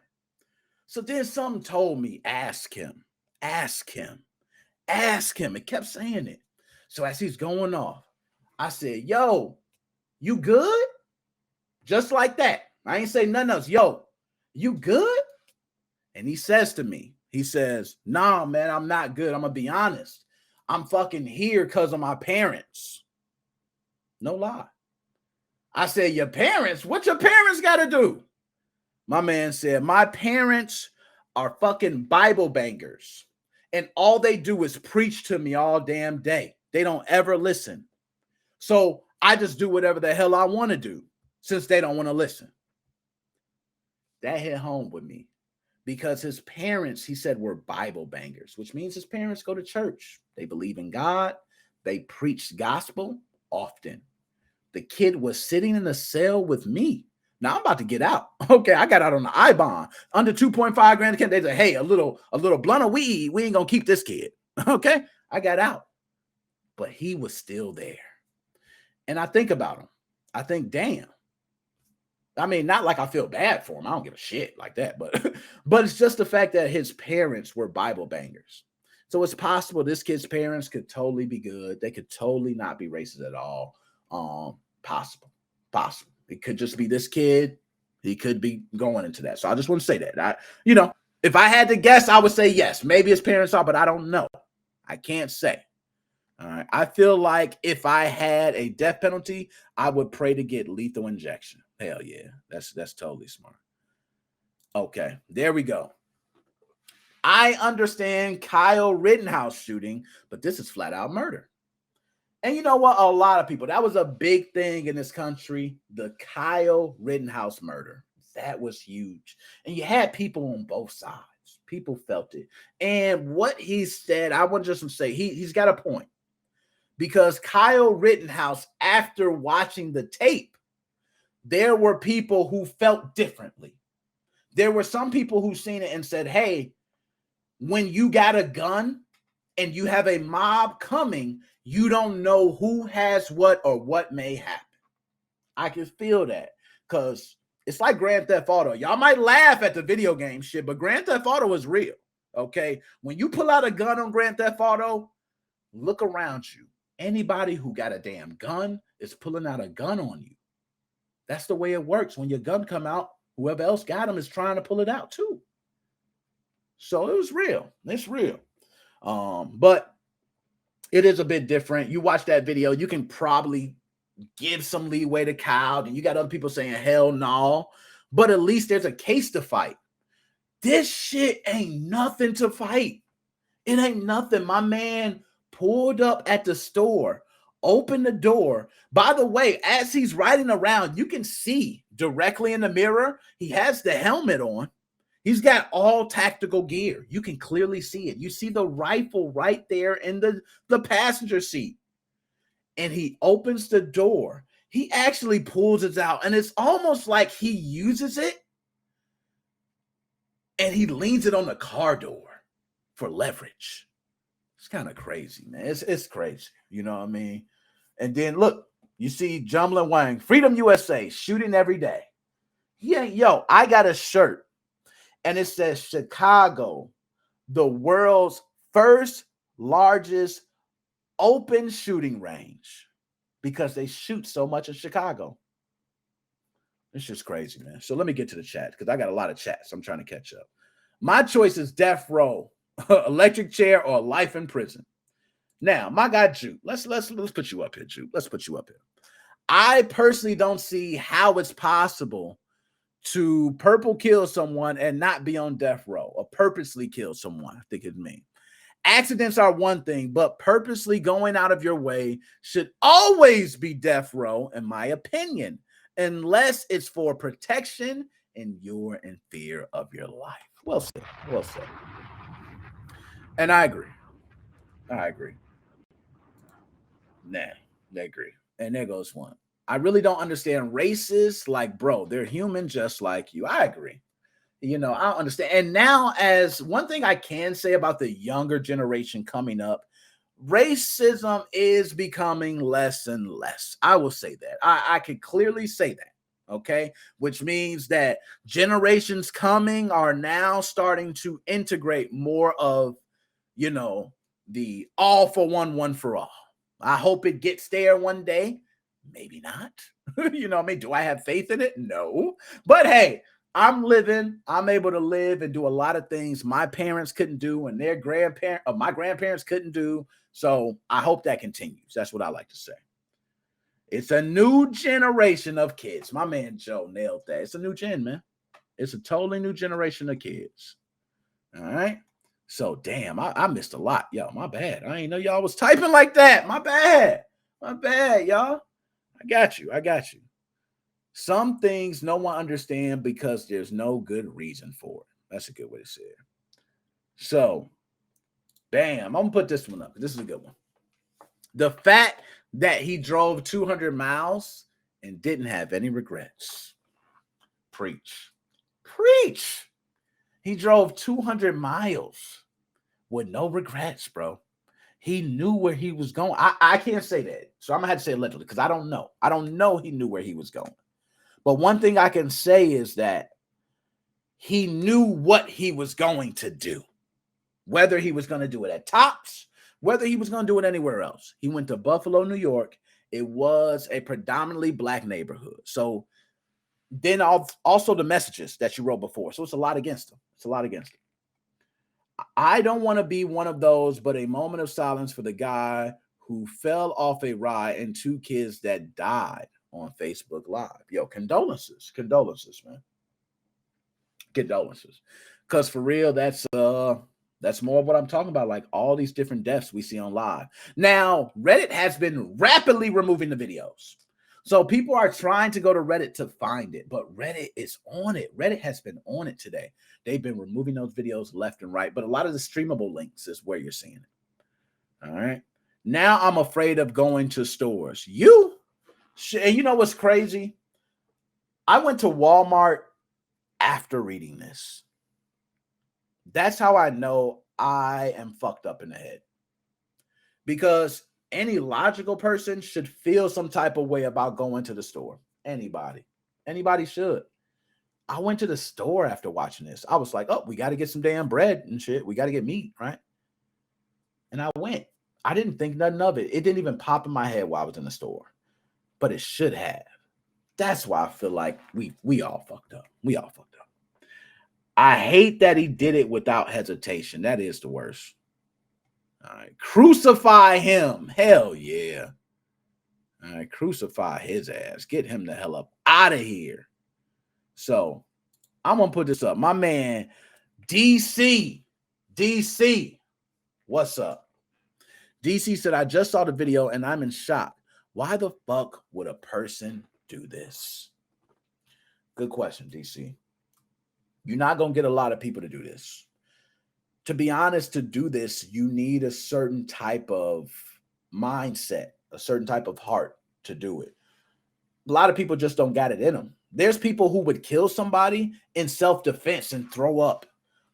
So then something told me, ask him. It kept saying it. So as he's going off, I said, yo, you good? Just like that. I ain't say nothing else. Yo, you good? And he says to me, nah, man, I'm not good. I'm going to be honest. I'm fucking here because of my parents. No lie. I said, your parents? What your parents got to do? My man said, my parents are fucking Bible bangers. And all they do is preach to me all damn day. They don't ever listen. So I just do whatever the hell I want to do since they don't want to listen. That hit home with me because his parents, he said, were Bible bangers, which means his parents go to church. They believe in God. They preach gospel often. The kid was sitting in the cell with me. Now I'm about to get out. Okay, I got out on the I-bond. Under 2.5 grand. They say, hey, a little blunt of weed. We ain't gonna keep this kid. Okay, I got out. But he was still there. And I think about him. I think, damn. I mean, not like I feel bad for him. I don't give a shit like that. But it's just the fact that his parents were Bible bangers. So it's possible this kid's parents could totally be good. They could totally not be racist at all. Possible. It could just be this kid. He could be going into that. So I just want to say that. If I had to guess, I would say yes. Maybe his parents are, but I don't know. I can't say. All right. I feel like if I had a death penalty, I would pray to get lethal injection. Hell yeah. That's totally smart. Okay. There we go. I understand Kyle Rittenhouse shooting, but this is flat out murder. And you know what? A lot of people, that was a big thing in this country, the Kyle Rittenhouse murder. That was huge. And you had people on both sides. People felt it. And what he said, I want just to say, he's got a point. Because Kyle Rittenhouse, after watching the tape, there were people who felt differently. There were some people who seen it and said, hey, when you got a gun and you have a mob coming, you don't know who has what or what may happen. I can feel that because it's like Grand Theft Auto. Y'all might laugh at the video game shit, but Grand Theft Auto is real, okay? When you pull out a gun on Grand Theft Auto, look around you. Anybody who got a damn gun is pulling out a gun on you. That's the way it works. When your gun come out, whoever else got them is trying to pull it out too. So it was real. It's real. But it is a bit different. You watch that video, you can probably give some leeway to Kyle, and you got other people saying hell no, but at least there's a case to fight. This shit ain't nothing to fight. It ain't nothing. My man pulled up at the store, opened the door. By the way, as he's riding around, you can see directly in the mirror, he has the helmet on. He's got all tactical gear. You can clearly see it. You see the rifle right there in the passenger seat. And he opens the door. He actually pulls it out. And it's almost like he uses it and he leans it on the car door for leverage. It's kind of crazy, man. It's crazy. You know what I mean? And then look, you see Jumlin Wang, Freedom USA, shooting every day. Yeah, yo, I got a shirt. And it says Chicago, the world's first largest open shooting range, because they shoot so much in Chicago. It's just crazy, man. So let me get to the chat because I got a lot of chats. I'm trying to catch up. My choice is death row, electric chair, or life in prison. Now, my guy Jude, let's put you up here, Jude. Let's put you up here. I personally don't see how it's possible to purple kill someone and not be on death row, or purposely kill someone. I think it means accidents are one thing, but purposely going out of your way should always be death row, in my opinion, unless it's for protection and you're in fear of your life. Well said. Well said. And I agree. I agree. Nah, I agree. And there goes one. I really don't understand races. Like, bro, they're human just like you. I agree. You know, I don't understand. And now, as one thing I can say about the younger generation coming up, racism is becoming less and less. I will say that. I can clearly say that. Okay. Which means that generations coming are now starting to integrate more of, you know, the all for one, one for all. I hope it gets there one day. Maybe not. You know what I mean? Do I have faith in it? No. But hey, I'm living. I'm able to live and do a lot of things my parents couldn't do and their grandparents, my grandparents couldn't do. So I hope that continues. That's what I like to say. It's a new generation of kids. My man Joe nailed that. It's a new gen, man. It's a totally new generation of kids. All right. So damn, I missed a lot. Yo, my bad. I ain't know y'all was typing like that. My bad. My bad, y'all. I got you. I got you. Some things no one understands because there's no good reason for it. That's a good way to say it. So, bam, I'm gonna put this one up. This is a good one. The fact that he drove 200 miles and didn't have any regrets. Preach. Preach. He drove 200 miles with no regrets, bro. He knew where he was going. I can't say that. So I'm going to have to say allegedly because I don't know. I don't know he knew where he was going. But one thing I can say is that he knew what he was going to do. Whether he was going to do it at Tops, whether he was going to do it anywhere else. He went to Buffalo, New York. It was a predominantly black neighborhood. So then also the messages that you wrote before. So it's a lot against him. It's a lot against him. I don't want to be one of those, but a moment of silence for the guy who fell off a ride and 2 kids that died on Facebook Live. Yo, condolences. Condolences, man. Condolences. Because for real, that's more of what I'm talking about. Like all these different deaths we see on live. Now, Reddit has been rapidly removing the videos. So people are trying to go to Reddit to find it, but Reddit is on it. Reddit has been on it today. They've been removing those videos left and right, but a lot of the streamable links is where you're seeing it. All right. Now I'm afraid of going to stores. And you know what's crazy? I went to Walmart after reading this. That's how I know I am fucked up in the head. Because any logical person should feel some type of way about going to the store. Anybody should. I went to the store after watching this. I was like, oh, we got to get some damn bread and shit. We got to get meat, right? And I went. I didn't think nothing of it. It didn't even pop in my head while I was in the store. But it should have. That's why I feel like we all fucked up. We all fucked up. I hate that he did it without hesitation. That is the worst. All right. Crucify him. Hell yeah. All right. Crucify his ass. Get him the hell up out of here. So I'm going to put this up. My man, DC. What's up? DC said, I just saw the video and I'm in shock. Why the fuck would a person do this? Good question, DC. You're not going to get a lot of people to do this. To be honest, to do this, you need a certain type of mindset, a certain type of heart to do it. A lot of people just don't got it in them. There's people who would kill somebody in self-defense and throw up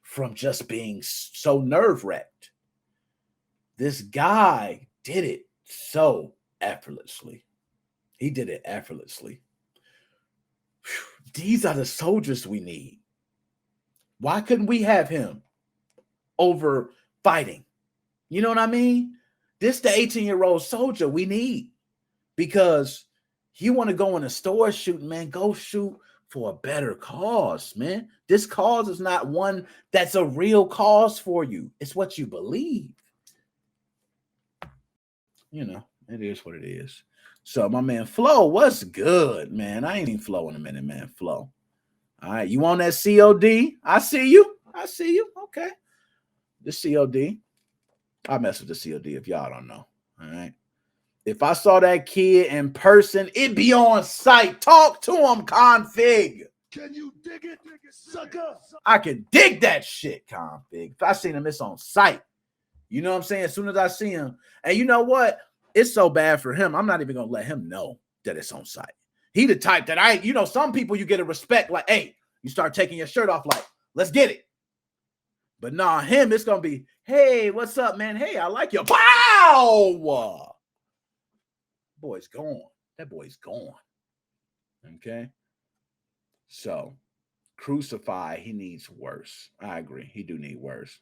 from just being so nerve-wracked. This guy did it so effortlessly. He did it effortlessly. These are the soldiers we need. Why couldn't we have him over fighting? You know what I mean? This the 18-year-old soldier we need. Because you want to go in a store shooting, man, go shoot for a better cause, man. This cause is not one that's a real cause for you. It's what you believe. You know, it is what it is. So my man Flo, what's good, man? I ain't even Flo in a minute, man. Flo. All right, you on that COD? I see you. I see you. Okay. The COD. I mess with the COD if y'all don't know. All right. If I saw that kid in person, it'd be on site. Talk to him, config. Can you dig it, sucker? I can dig that shit, config. If I seen him, it's on site. You know what I'm saying? As soon as I see him. And you know what? It's so bad for him. I'm not even going to let him know that it's on site. He the type that some people you get a respect like, hey, you start taking your shirt off like, let's get it. But nah, him, it's going to be, hey, what's up, man? Hey, I like you. Pow! Boy's gone. That boy's gone. Okay? So, crucify, he needs worse. I agree. He do need worse.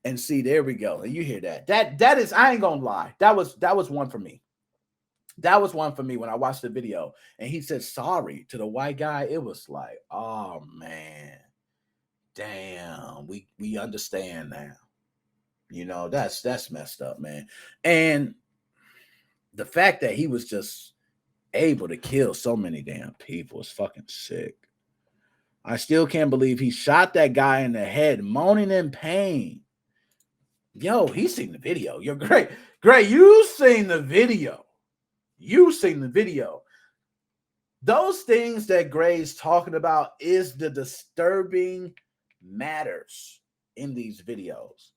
And see, there we go. And you hear that. That is, I ain't gonna lie. That was one for me. That was one for me when I watched the video and he said sorry to the white guy. It was like, oh man, damn, we understand now. You know, that's messed up, man. And the fact that he was just able to kill so many damn people is fucking sick. I still can't believe he shot that guy in the head, moaning in pain. Yo, he's seen the video. You're great. Great. You've seen the video. You've seen the video. Those things that Gray's talking about is the disturbing matters in these videos.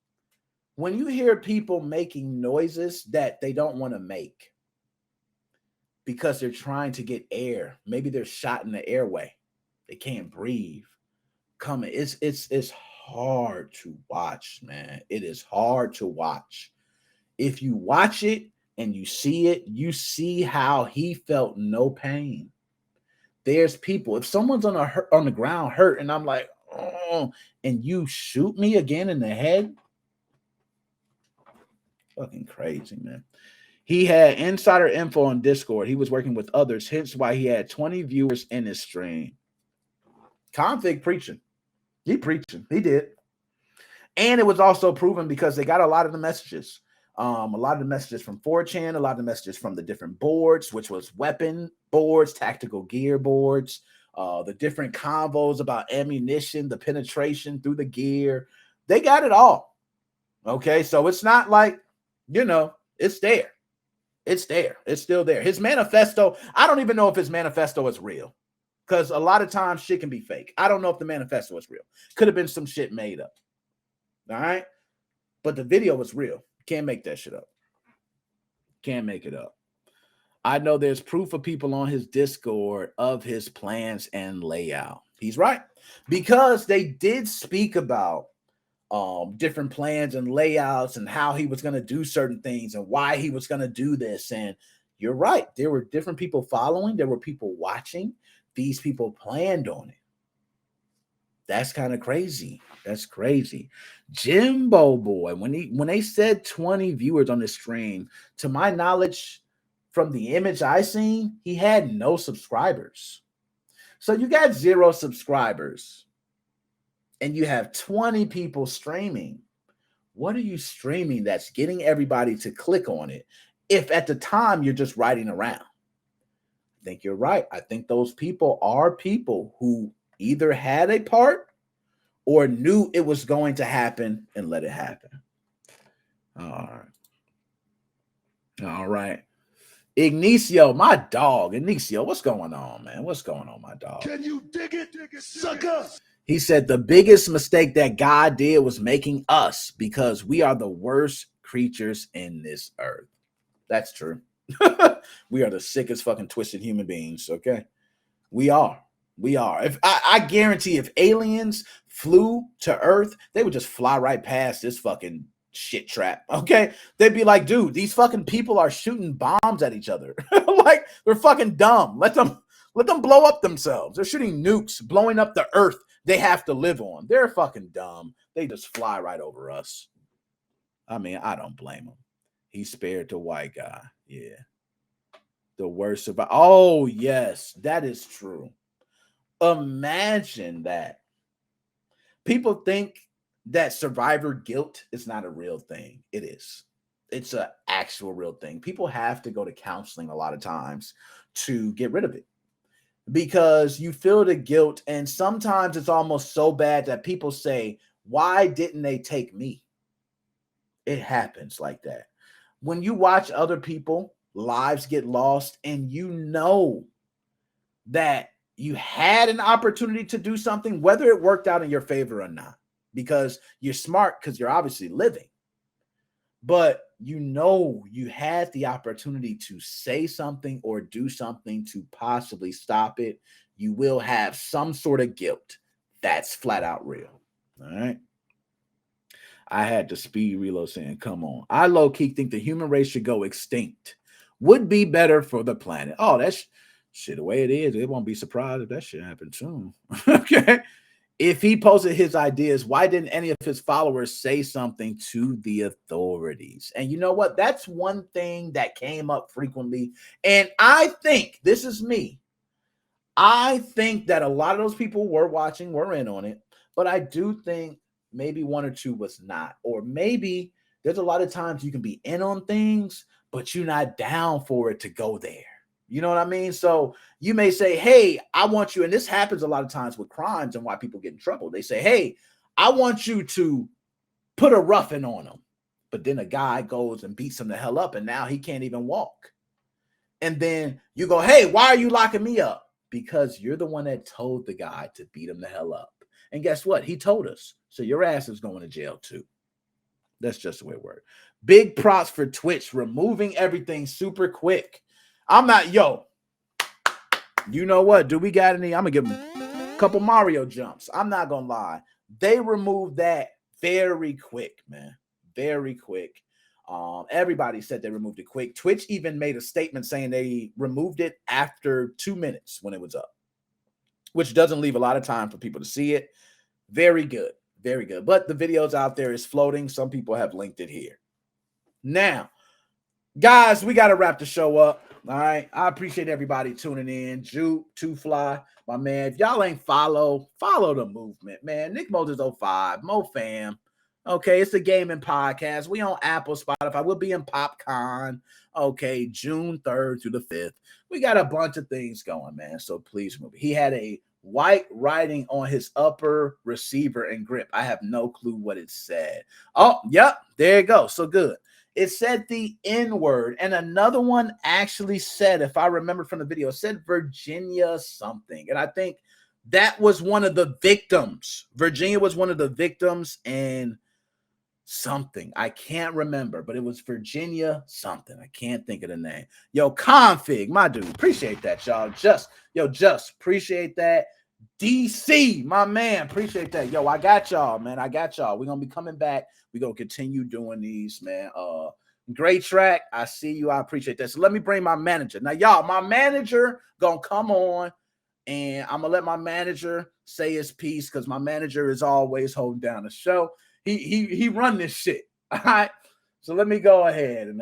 When you hear people making noises that they don't want to make because they're trying to get air, maybe they're shot in the airway. They can't breathe. Coming. It's hard to watch, man. It is hard to watch. If you watch it and you see how he felt no pain. There's people, if someone's on the ground hurt and I'm like, oh, and you shoot me again in the head, fucking crazy, man. He had insider info on Discord. He was working with others, hence why he had 20 viewers in his stream. Config preaching. He preaching. He did. And it was also proven because they got a lot of the messages. A lot of the messages from 4chan, a lot of the messages from the different boards, which was weapon boards, tactical gear boards, the different convos about ammunition, the penetration through the gear. They got it all. Okay, so it's not like, it's there. It's there. It's still there. His manifesto, I don't even know if his manifesto is real. Because a lot of times shit can be fake. I don't know if the manifesto is real. Could have been some shit made up. All right? But the video was real. Can't make that shit up. Can't make it up. I know there's proof of people on his Discord of his plans and layout. He's right. Because they did speak about different plans and layouts and how he was going to do certain things and why he was going to do this. And you're right. There were different people following. There were people watching. These people planned on it. That's kind of crazy. That's crazy. Jimbo boy, when they said 20 viewers on the stream, to my knowledge, from the image I seen, he had no subscribers. So you got 0 subscribers and you have 20 people streaming. What are you streaming that's getting everybody to click on it if at the time you're just riding around? I think you're right. I think those people are people who either had a part or knew it was going to happen and let it happen. All right. Ignacio, my dog. Ignacio, what's going on, man? What's going on, my dog? Can you dig it, sucker? He said the biggest mistake that God did was making us because we are the worst creatures in this earth. That's true. We are the sickest fucking twisted human beings, okay? We are. If I guarantee if aliens flew to Earth, they would just fly right past this fucking shit trap, okay? They'd be like, dude, these fucking people are shooting bombs at each other. Like, they're fucking dumb. Let them blow up themselves. They're shooting nukes, blowing up the Earth they have to live on. They're fucking dumb. They just fly right over us. I mean, I don't blame them. He spared the white guy. Yeah. The worst about. Oh, yes, that is true. Imagine that. People think that survivor guilt is not a real thing. It is. It's an actual real thing. People have to go to counseling a lot of times to get rid of it because you feel the guilt. And sometimes it's almost so bad that people say, why didn't they take me? It happens like that. When you watch other people, lives get lost, and you know that you had an opportunity to do something, whether it worked out in your favor or not, because you're smart, because you're obviously living. But you know you had the opportunity to say something or do something to possibly stop it. You will have some sort of guilt. That's flat out real. All right. I had to speed reload saying, come on. I low-key think the human race should go extinct. Would be better for the planet. Oh, that's shit, the way it is. It won't be surprised if that shit happened soon. Okay. If he posted his ideas, why didn't any of his followers say something to the authorities? And you know what? That's one thing that came up frequently. And I think, this is me, I think that a lot of those people were watching, were in on it. But I do think maybe one or two was not. Or maybe there's a lot of times you can be in on things, but you're not down for it to go there. You know what I mean? So you may say, hey, I want you, and this happens a lot of times with crimes and why people get in trouble. They say, hey, I want you to put a roughing on him. But then a guy goes and beats him the hell up, and now he can't even walk. And then you go, hey, why are you locking me up? Because you're the one that told the guy to beat him the hell up. And guess what? He told us. So your ass is going to jail too. That's just the way it works. Big props for Twitch removing everything super quick. I'm not, yo, you know what? Do we got any? I'm going to give them a couple Mario jumps. I'm not going to lie. They removed that very quick, man. Very quick. Everybody said they removed it quick. Twitch even made a statement saying they removed it after 2 minutes when it was up, which doesn't leave a lot of time for people to see it. Very good. Very good. But the video's out there is floating. Some people have linked it here. Now, guys, we got to wrap the show up. All right. I appreciate everybody tuning in. Juke, Two Fly, my man. If y'all ain't follow the movement, man. Nick Moses 05, Mo Fam. Okay, it's the gaming podcast. We on Apple, Spotify. We'll be in PopCon. Okay, June 3rd through the 5th. We got a bunch of things going, man. So please move. He had a white writing on his upper receiver and grip. I have no clue what it said. Oh, yep, there you go. So good. It said the N-word, and another one actually said, if I remember from the video, it said Virginia something. And I think that was one of the victims. Virginia was one of the victims, and something. I can't remember, but it was Virginia something. I can't think of the name. Yo, Config, my dude. Appreciate that, y'all. Just appreciate that. DC, my man. Appreciate that. Yo, I got y'all, man. I got y'all. We're gonna be coming back. We're gonna continue doing these, man. Great track. I see you. I appreciate that. So let me bring my manager. Now, y'all, my manager gonna come on, and I'm gonna let my manager say his piece because my manager is always holding down the show. He run this shit. All right. So let me go ahead and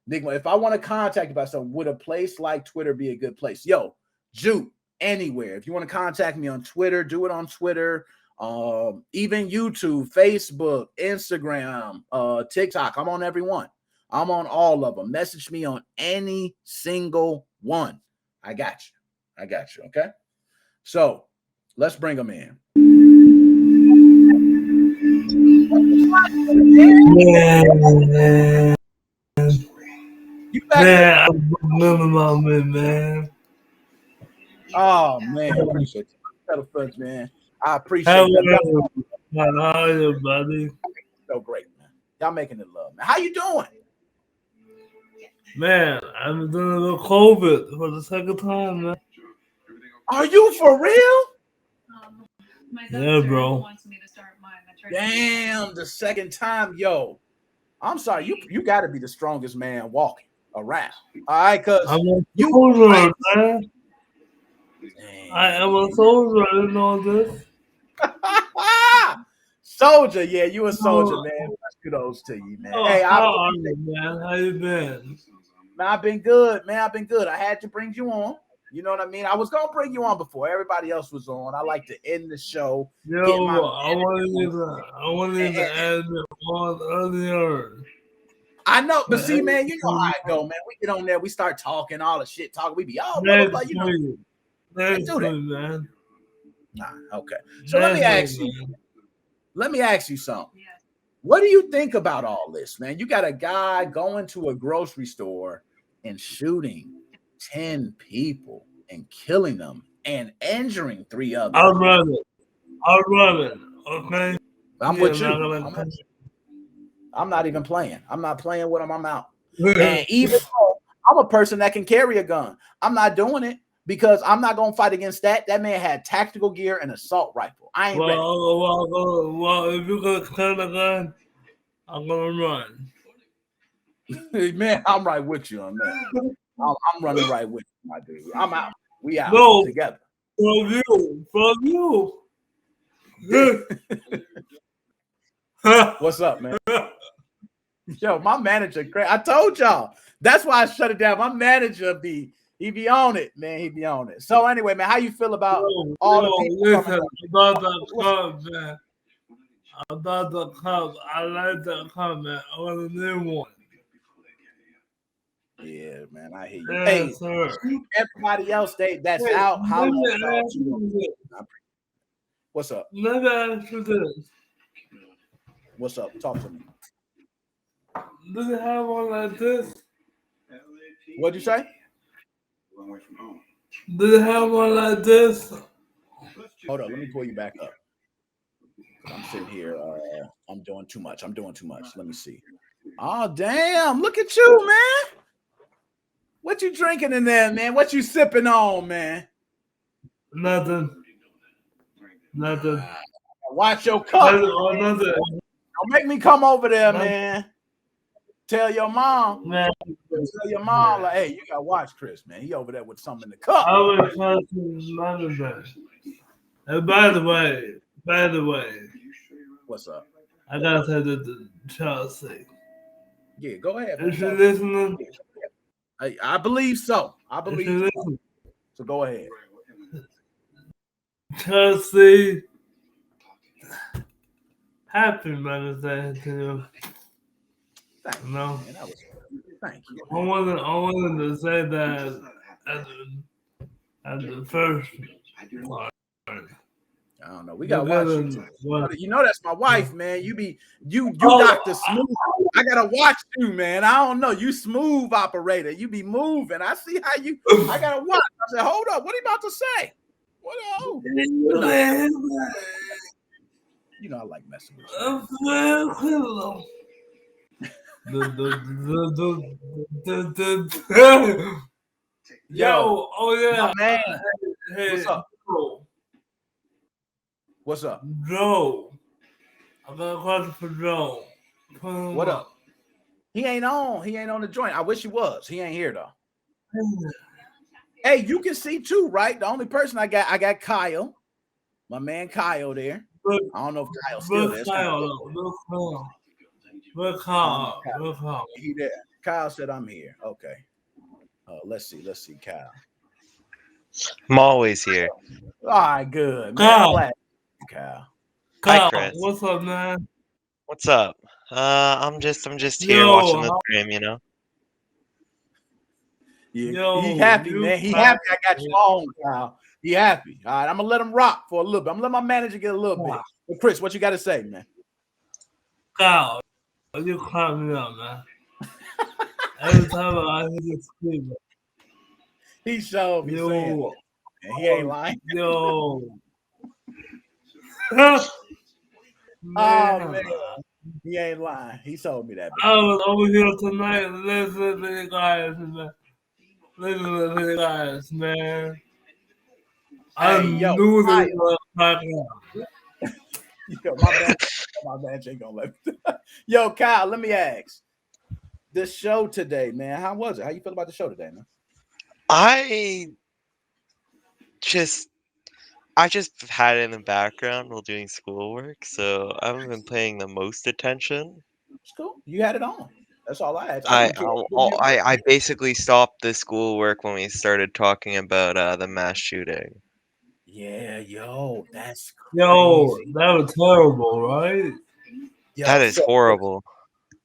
Nick, if I want to contact you about something, would a place like Twitter be a good place? Yo, Juke, anywhere. If you want to contact me on Twitter, do it on Twitter. Even YouTube, Facebook, Instagram, TikTok. I'm on every one. I'm on all of them. Message me on any single one. I got you. Okay. So let's bring them in. Man, I remember my man. Oh man, I appreciate it. Man. I appreciate that. How are you, buddy? So great, man. Y'all making it love, man. How you doing? Man, I'm doing the COVID for the second time, man. Are you for real? Yeah, bro. Damn, the second time, yo. I'm sorry, you got to be the strongest man walking around. All right, because you soldier, man. I am a soldier. I didn't know this. Soldier, yeah, you a soldier, man. Kudos to you, man. Hey, how are you, man? How you been? Man, I've been good, man. I had to bring you on. You know what I mean? I was gonna bring you on before everybody else was on. I like to end the show. Yo, Get my I wanted to add one earlier. I know, but see, man, you know how it go, man. We get on there, we start talking all the shit, talking. We be all blah, blah, blah, you know. That's do that. man. Nah, okay. So let me ask you something. What do you think about all this, man? You got a guy going to a grocery store and shooting 10 people and killing them and injuring 3 others. I'll run it. Okay. I'm with you. I'm not even playing. I'm not playing with him. I'm out. And even though I'm a person that can carry a gun, I'm not doing it because I'm not going to fight against that. That man had tactical gear and assault rifle. I ain't ready. Well, if you're going to carry a gun, I'm going to run. Man, I'm right with you on that. I'm running right with you, my dude. I'm out. We out together. From you. What's up, man? Yo, my manager, I told y'all. That's why I shut it down. My manager he be on it, man. He be on it. So anyway, man, how you feel about all the people? About the club, man. About the club. I like the club, man. I want a new one. Yeah, man, I hear you. Yeah, hey, sir. Everybody else that's out. How long? What's up? Let me ask you this. What's up? Talk to me. Does it have one like this? What'd you say? Does it have one like this? Hold on, let me pull you back up. I'm sitting here. I'm doing too much. Let me see. Oh, damn. Look at you, man. What you drinking in there, man? What you sipping on, man? Nothing. Watch your cup. Nothing. Don't make me come over there, man. Tell your mom. Man. Tell your mom, like, hey, you gotta watch Chris, man. He over there with something in the cup. I was trying to manage that. And by the way. What's up? I gotta say the Chelsea. Yeah, go ahead. Is she listening? I believe so. So go ahead. Chelsea, happy Mother's Day to you. Thank you. No. Man, thank you. I wanted to say that at the first part. I don't know. We gotta watch you. You know that's my wife, man. You Dr. Smooth. I gotta watch you, man. I don't know. You smooth operator. You be moving. I see how you. I gotta watch. I said, hold up. What are you about to say? What? Oh, you know I like messing with you. Yo, oh yeah, man. Hey, what's up? What's up? Joe. I got a question for Joe. What up? He ain't on the joint. I wish he was. He ain't here though. Hey, you can see too, right? The only person I got Kyle. My man Kyle there. I don't know if Kyle's still there. Kyle. He there. Kyle said I'm here. Okay. Let's see, Kyle. I'm always here. All right, good. Man, Kyle. Hi, Chris. What's up, man? What's up? I'm just here watching the stream, you know. Yeah, he happy, man. He happy I got you on, Kyle. He happy. All right, I'm gonna let him rock for a little bit. I'm gonna let my manager get a little bit. But Chris, what you got to say, man? Kyle, you crack me up, man. Every time I hear you screaming. He showed me saying, and he ain't lying. Yo. Oh man, he ain't lying. He told me that. I was over here tonight listening to you guys, man. Man. I knew they were cracking up. Yo, my man ain't gonna let me. Yo, Kyle, let me ask. The show today, man. How was it? How you feel about the show today, man? I just had it in the background while doing schoolwork, so I haven't been paying the most attention. It's cool. You had it on. That's all I ask. I didn't care. I basically stopped the schoolwork when we started talking about the mass shooting. Yeah, yo, that's Yo, crazy. that was terrible, right? Yo, That is so horrible.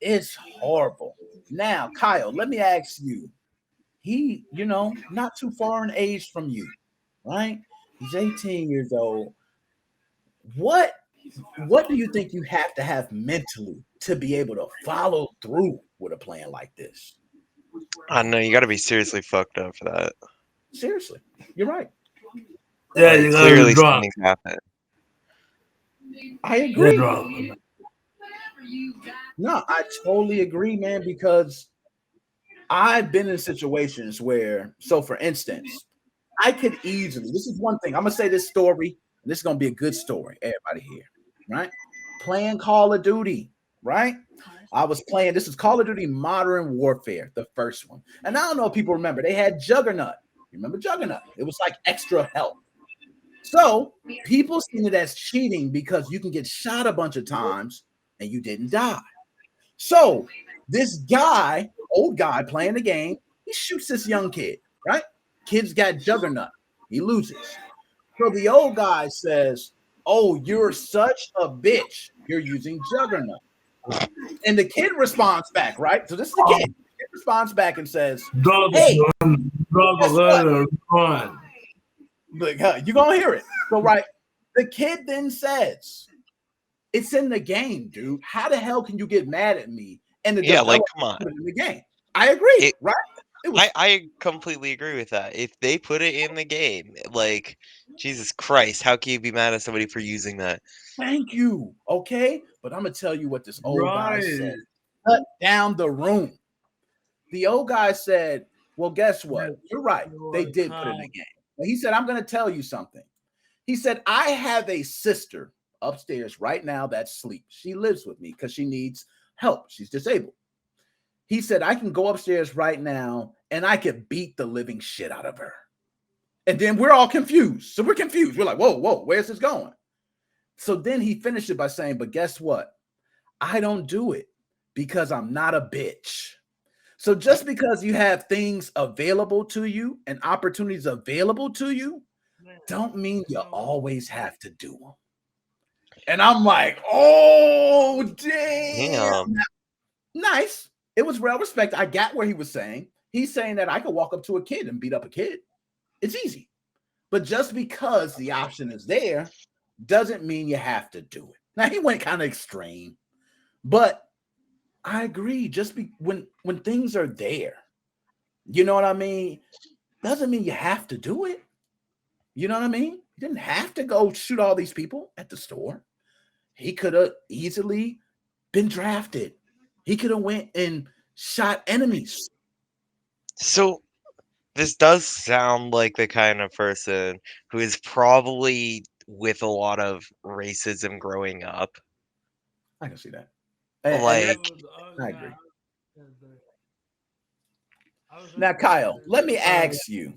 it's horrible. Now, Kyle, let me ask you. He, not too far in age from you, right? He's 18 years old. What do you think you have to have mentally to be able to follow through with a plan like this? I know you got to be seriously fucked up for that. Seriously, you're right. Yeah, Like you gotta be clearly drunk. something's happened. I You're agree. drunk. No, I totally agree, man, because I've been in situations where, so for instance, I could easily, this is one thing, I'm gonna say this story, and this is gonna be a good story, everybody here, right? Playing Call of Duty, right? I was playing, this is Call of Duty Modern Warfare, the first one. And I don't know if people remember, they had Juggernaut. You remember Juggernaut? It was like extra health. So people seen it as cheating because you can get shot a bunch of times and you didn't die. So this guy, old guy playing the game, he shoots this young kid, right? Kid's got Juggernaut. He loses. So the old guy says, "Oh, you're such a bitch. You're using Juggernaut." And the kid responds back, right? So this is the kid. The kid responds back and says, Drunk, "Hey, drunk, guess what? run. Look, you're going to hear it." So, right, the kid then says, "It's in the game, dude. How the hell can you get mad at me?" And the Yeah, like developer come on. put it in the game. I agree, It, right? It was I completely agree with that. If they put it in the game, like Jesus Christ, how can you be mad at somebody for using that? thank you, okay? But I'm gonna tell you what this old guy said. Right. Shut down the room. The old guy said, "Well, guess what? You're right. They did put it in the game." But he said, "I'm gonna tell you something." He said, "I have a sister upstairs right now that sleeps. She lives with me because she needs help. She's disabled." He said, "I can go upstairs right now and I could beat the living shit out of her." And then we're all confused. So we're confused. We're like, whoa, where's this going? So then he finished it by saying, "But guess what? I don't do it because I'm not a bitch." So just because you have things available to you and opportunities available to you, don't mean you always have to do them. And I'm like, oh, damn. Damn. Nice. It was well respected. I got where he was saying. He's saying that I could walk up to a kid and beat up a kid. It's easy. But just because the option is there doesn't mean you have to do it. Now, he went kind of extreme, but I agree. Just when things are there, you know what I mean? Doesn't mean you have to do it. You know what I mean? You didn't have to go shoot all these people at the store. He could have easily been drafted. He could have went and shot enemies. So this does sound like the kind of person who is probably with a lot of racism growing up. I can see that. And Like, I agree. Now, Kyle, let me ask you,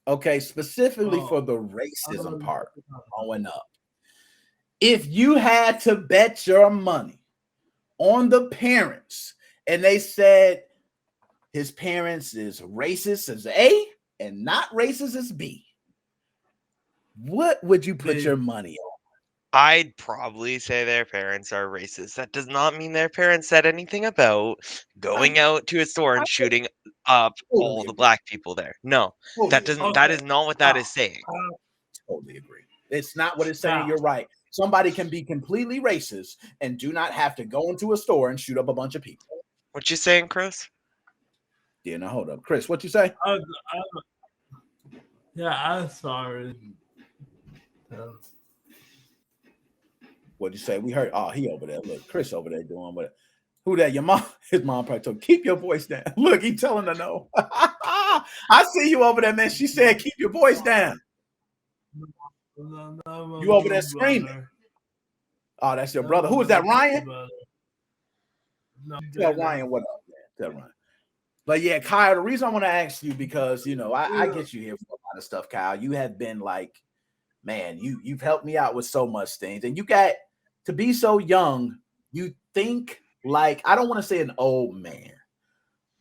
okay, specifically for the racism part growing up. If you had to bet your money on the parents and they said his parents is racist as A and not racist as B, what would you put your money on? I'd probably say their parents are racist. That does not mean their parents said anything about going out to a store and shooting up all Totally the agree. black people there. No, that doesn't. That is not what that is saying. Totally agree. It's not what it's saying. You're right. Somebody can be completely racist and do not have to go into a store and shoot up a bunch of people. What you saying, Chris? Yeah, now hold up. Chris, what you say? I'm sorry. What'd you say? We heard. Oh, he over there. Look, Chris over there doing what? Who that? Your mom? His mom probably told, "Keep your voice down." Look, he telling her no. I see you over there, man. She said, "Keep your voice down." You over there screaming. Oh, that's your brother. Who is that, Ryan? Tell Ryan what up, man. Tell Ryan. But yeah, Kyle, the reason I want to ask you, because I get you here for a lot of stuff, Kyle. You have been like, man, you've helped me out with so much things. And you got to be so young, you think like, I don't want to say an old man,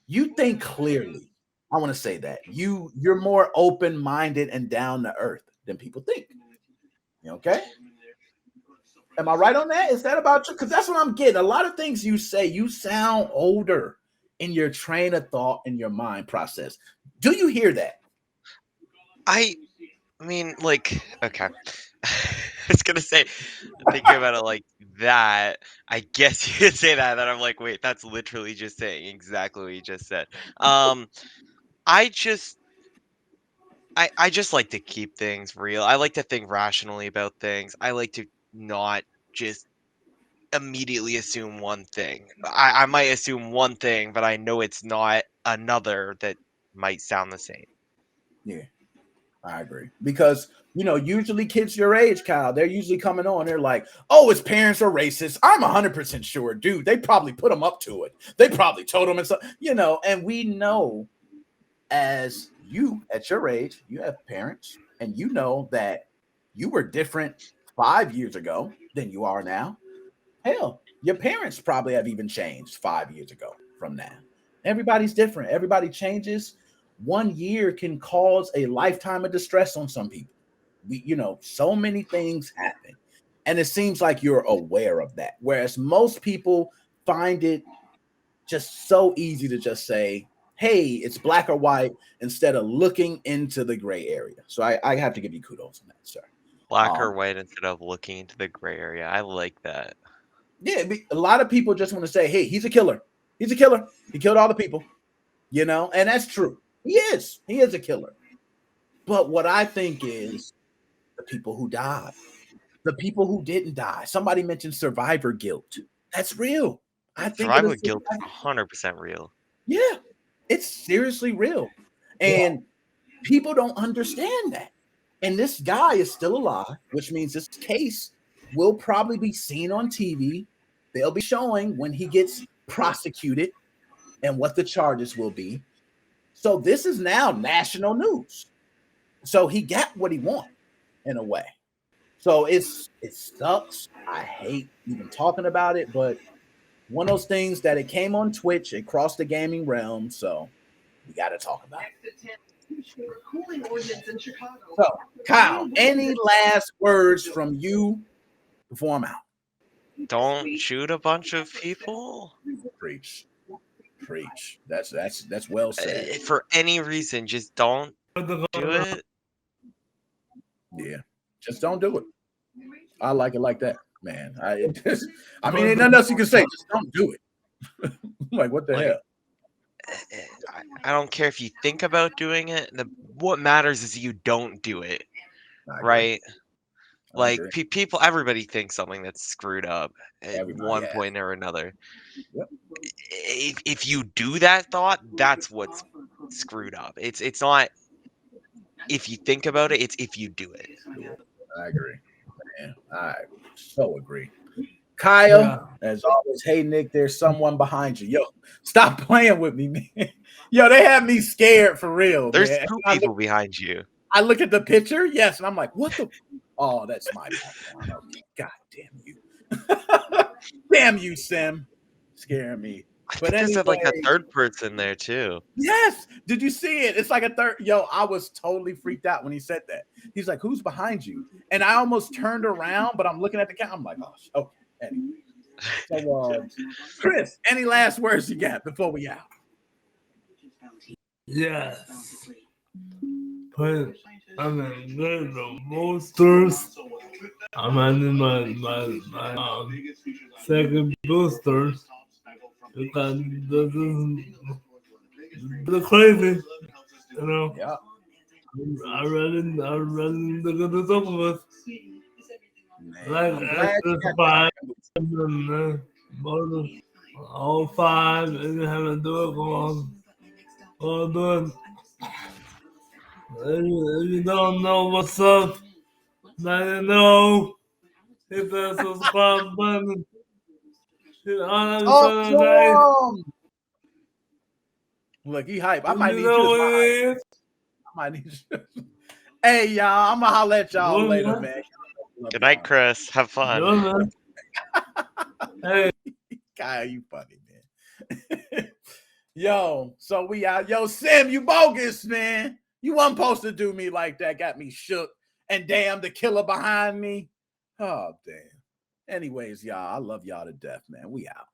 You think clearly. I want to say that you're more open-minded and down to earth than people think. Okay, am I right on that? Is that about you? Because that's what I'm getting. A lot of things you say, you sound older in your train of thought in your mind process. Do you hear that? I mean, like, okay. I was gonna say, thinking about it like that, I guess you could say that. That I'm like, wait, that's literally just saying exactly what you just said. Um, I just, I just like to keep things real. I like to think rationally about things. I like to not just immediately assume one thing. I might assume one thing, but I know it's not another that might sound the same. Yeah, I agree. Because usually kids your age, Kyle, they're usually coming on. They're like, "Oh, his parents are racist." I'm 100% sure, dude. They probably put him up to it. They probably told him, and so and we know as you at your age, you have parents, and you know that you were different 5 years ago than you are now. Hell, your parents probably have even changed 5 years ago from now. Everybody's different. Everybody changes. 1 year can cause a lifetime of distress on some people. So many things happen. And it seems like you're aware of that. Whereas most people find it just so easy to just say, hey, it's black or white, instead of looking into the gray area. So I have to give you kudos on that, sir. Black or Um, white instead of looking into the gray area. I like that. yeah, a lot of people just want to say, hey, he's a killer. He's a killer. He killed all the people, and that's true. He is. He is a killer. But what I think is the people who died, the people who didn't die. Somebody mentioned survivor guilt. That's real. I think it Survival is. guilt is 100% real. Yeah, it's seriously real. And people don't understand that. And this guy is still alive, which means this case will probably be seen on TV. They'll be showing when he gets prosecuted and what the charges will be. So this is now national news. So he got what he wanted in a way. So it sucks. I hate even talking about it, but one of those things that it came on Twitch, it crossed the gaming realm, so we got to talk about it. So, Kyle, any last words from you before I'm out? Don't shoot a bunch of people Preach, preach. That's well said. for any reason. Just don't do it. Yeah, just don't do it. I like it like that, man. I mean, ain't nothing else you can say. Just don't do it. Like, what the Like, hell? I don't care if you think about doing it. What matters is you don't do it, right? Like people, everybody thinks something that's screwed up at one point or another. Yep. If you do that thought, that's what's screwed up. It's not if you think about it, it's if you do it. I agree. Man, I so agree. Kyle, as always, hey Nick, there's someone behind you. Yo, stop playing with me, man. Yo, they have me scared for real. There's man. two people behind you. I look at the picture, yes, and I'm like, what the? Oh, that's my background. Okay. God damn you. Damn you, Sim. Scaring me. But there's anyway, like a third person there too. Yes. Did you see it? It's like a third. Yo, I was totally freaked out when he said that. He's like, who's behind you? And I almost turned around, but I'm looking at the camera. I'm like, oh, okay. Anyway. So, Chris, any last words you got before we out? Yes. But I'm in the boosters. I'm in my second boosters because this is the crazy, Yeah. I really look at this over with. Man, Like I'm glad you after got 5 and all 5 and having to do it all doing. If you don't know what's up, now you know. Hit that subscribe button. Hit on awesome. Look, he hype. I might need know you. what it is? I might need you. Hey, y'all. I'm gonna holler at y'all later, man. Good night, Chris. Have fun. Hey. Kyle, you funny, man. Yo, so we out. Yo, Sim, you bogus, man. You wasn't supposed to do me like that. Got me shook. And damn, the killer behind me. Oh, damn. Anyways, y'all, I love y'all to death, man. We out.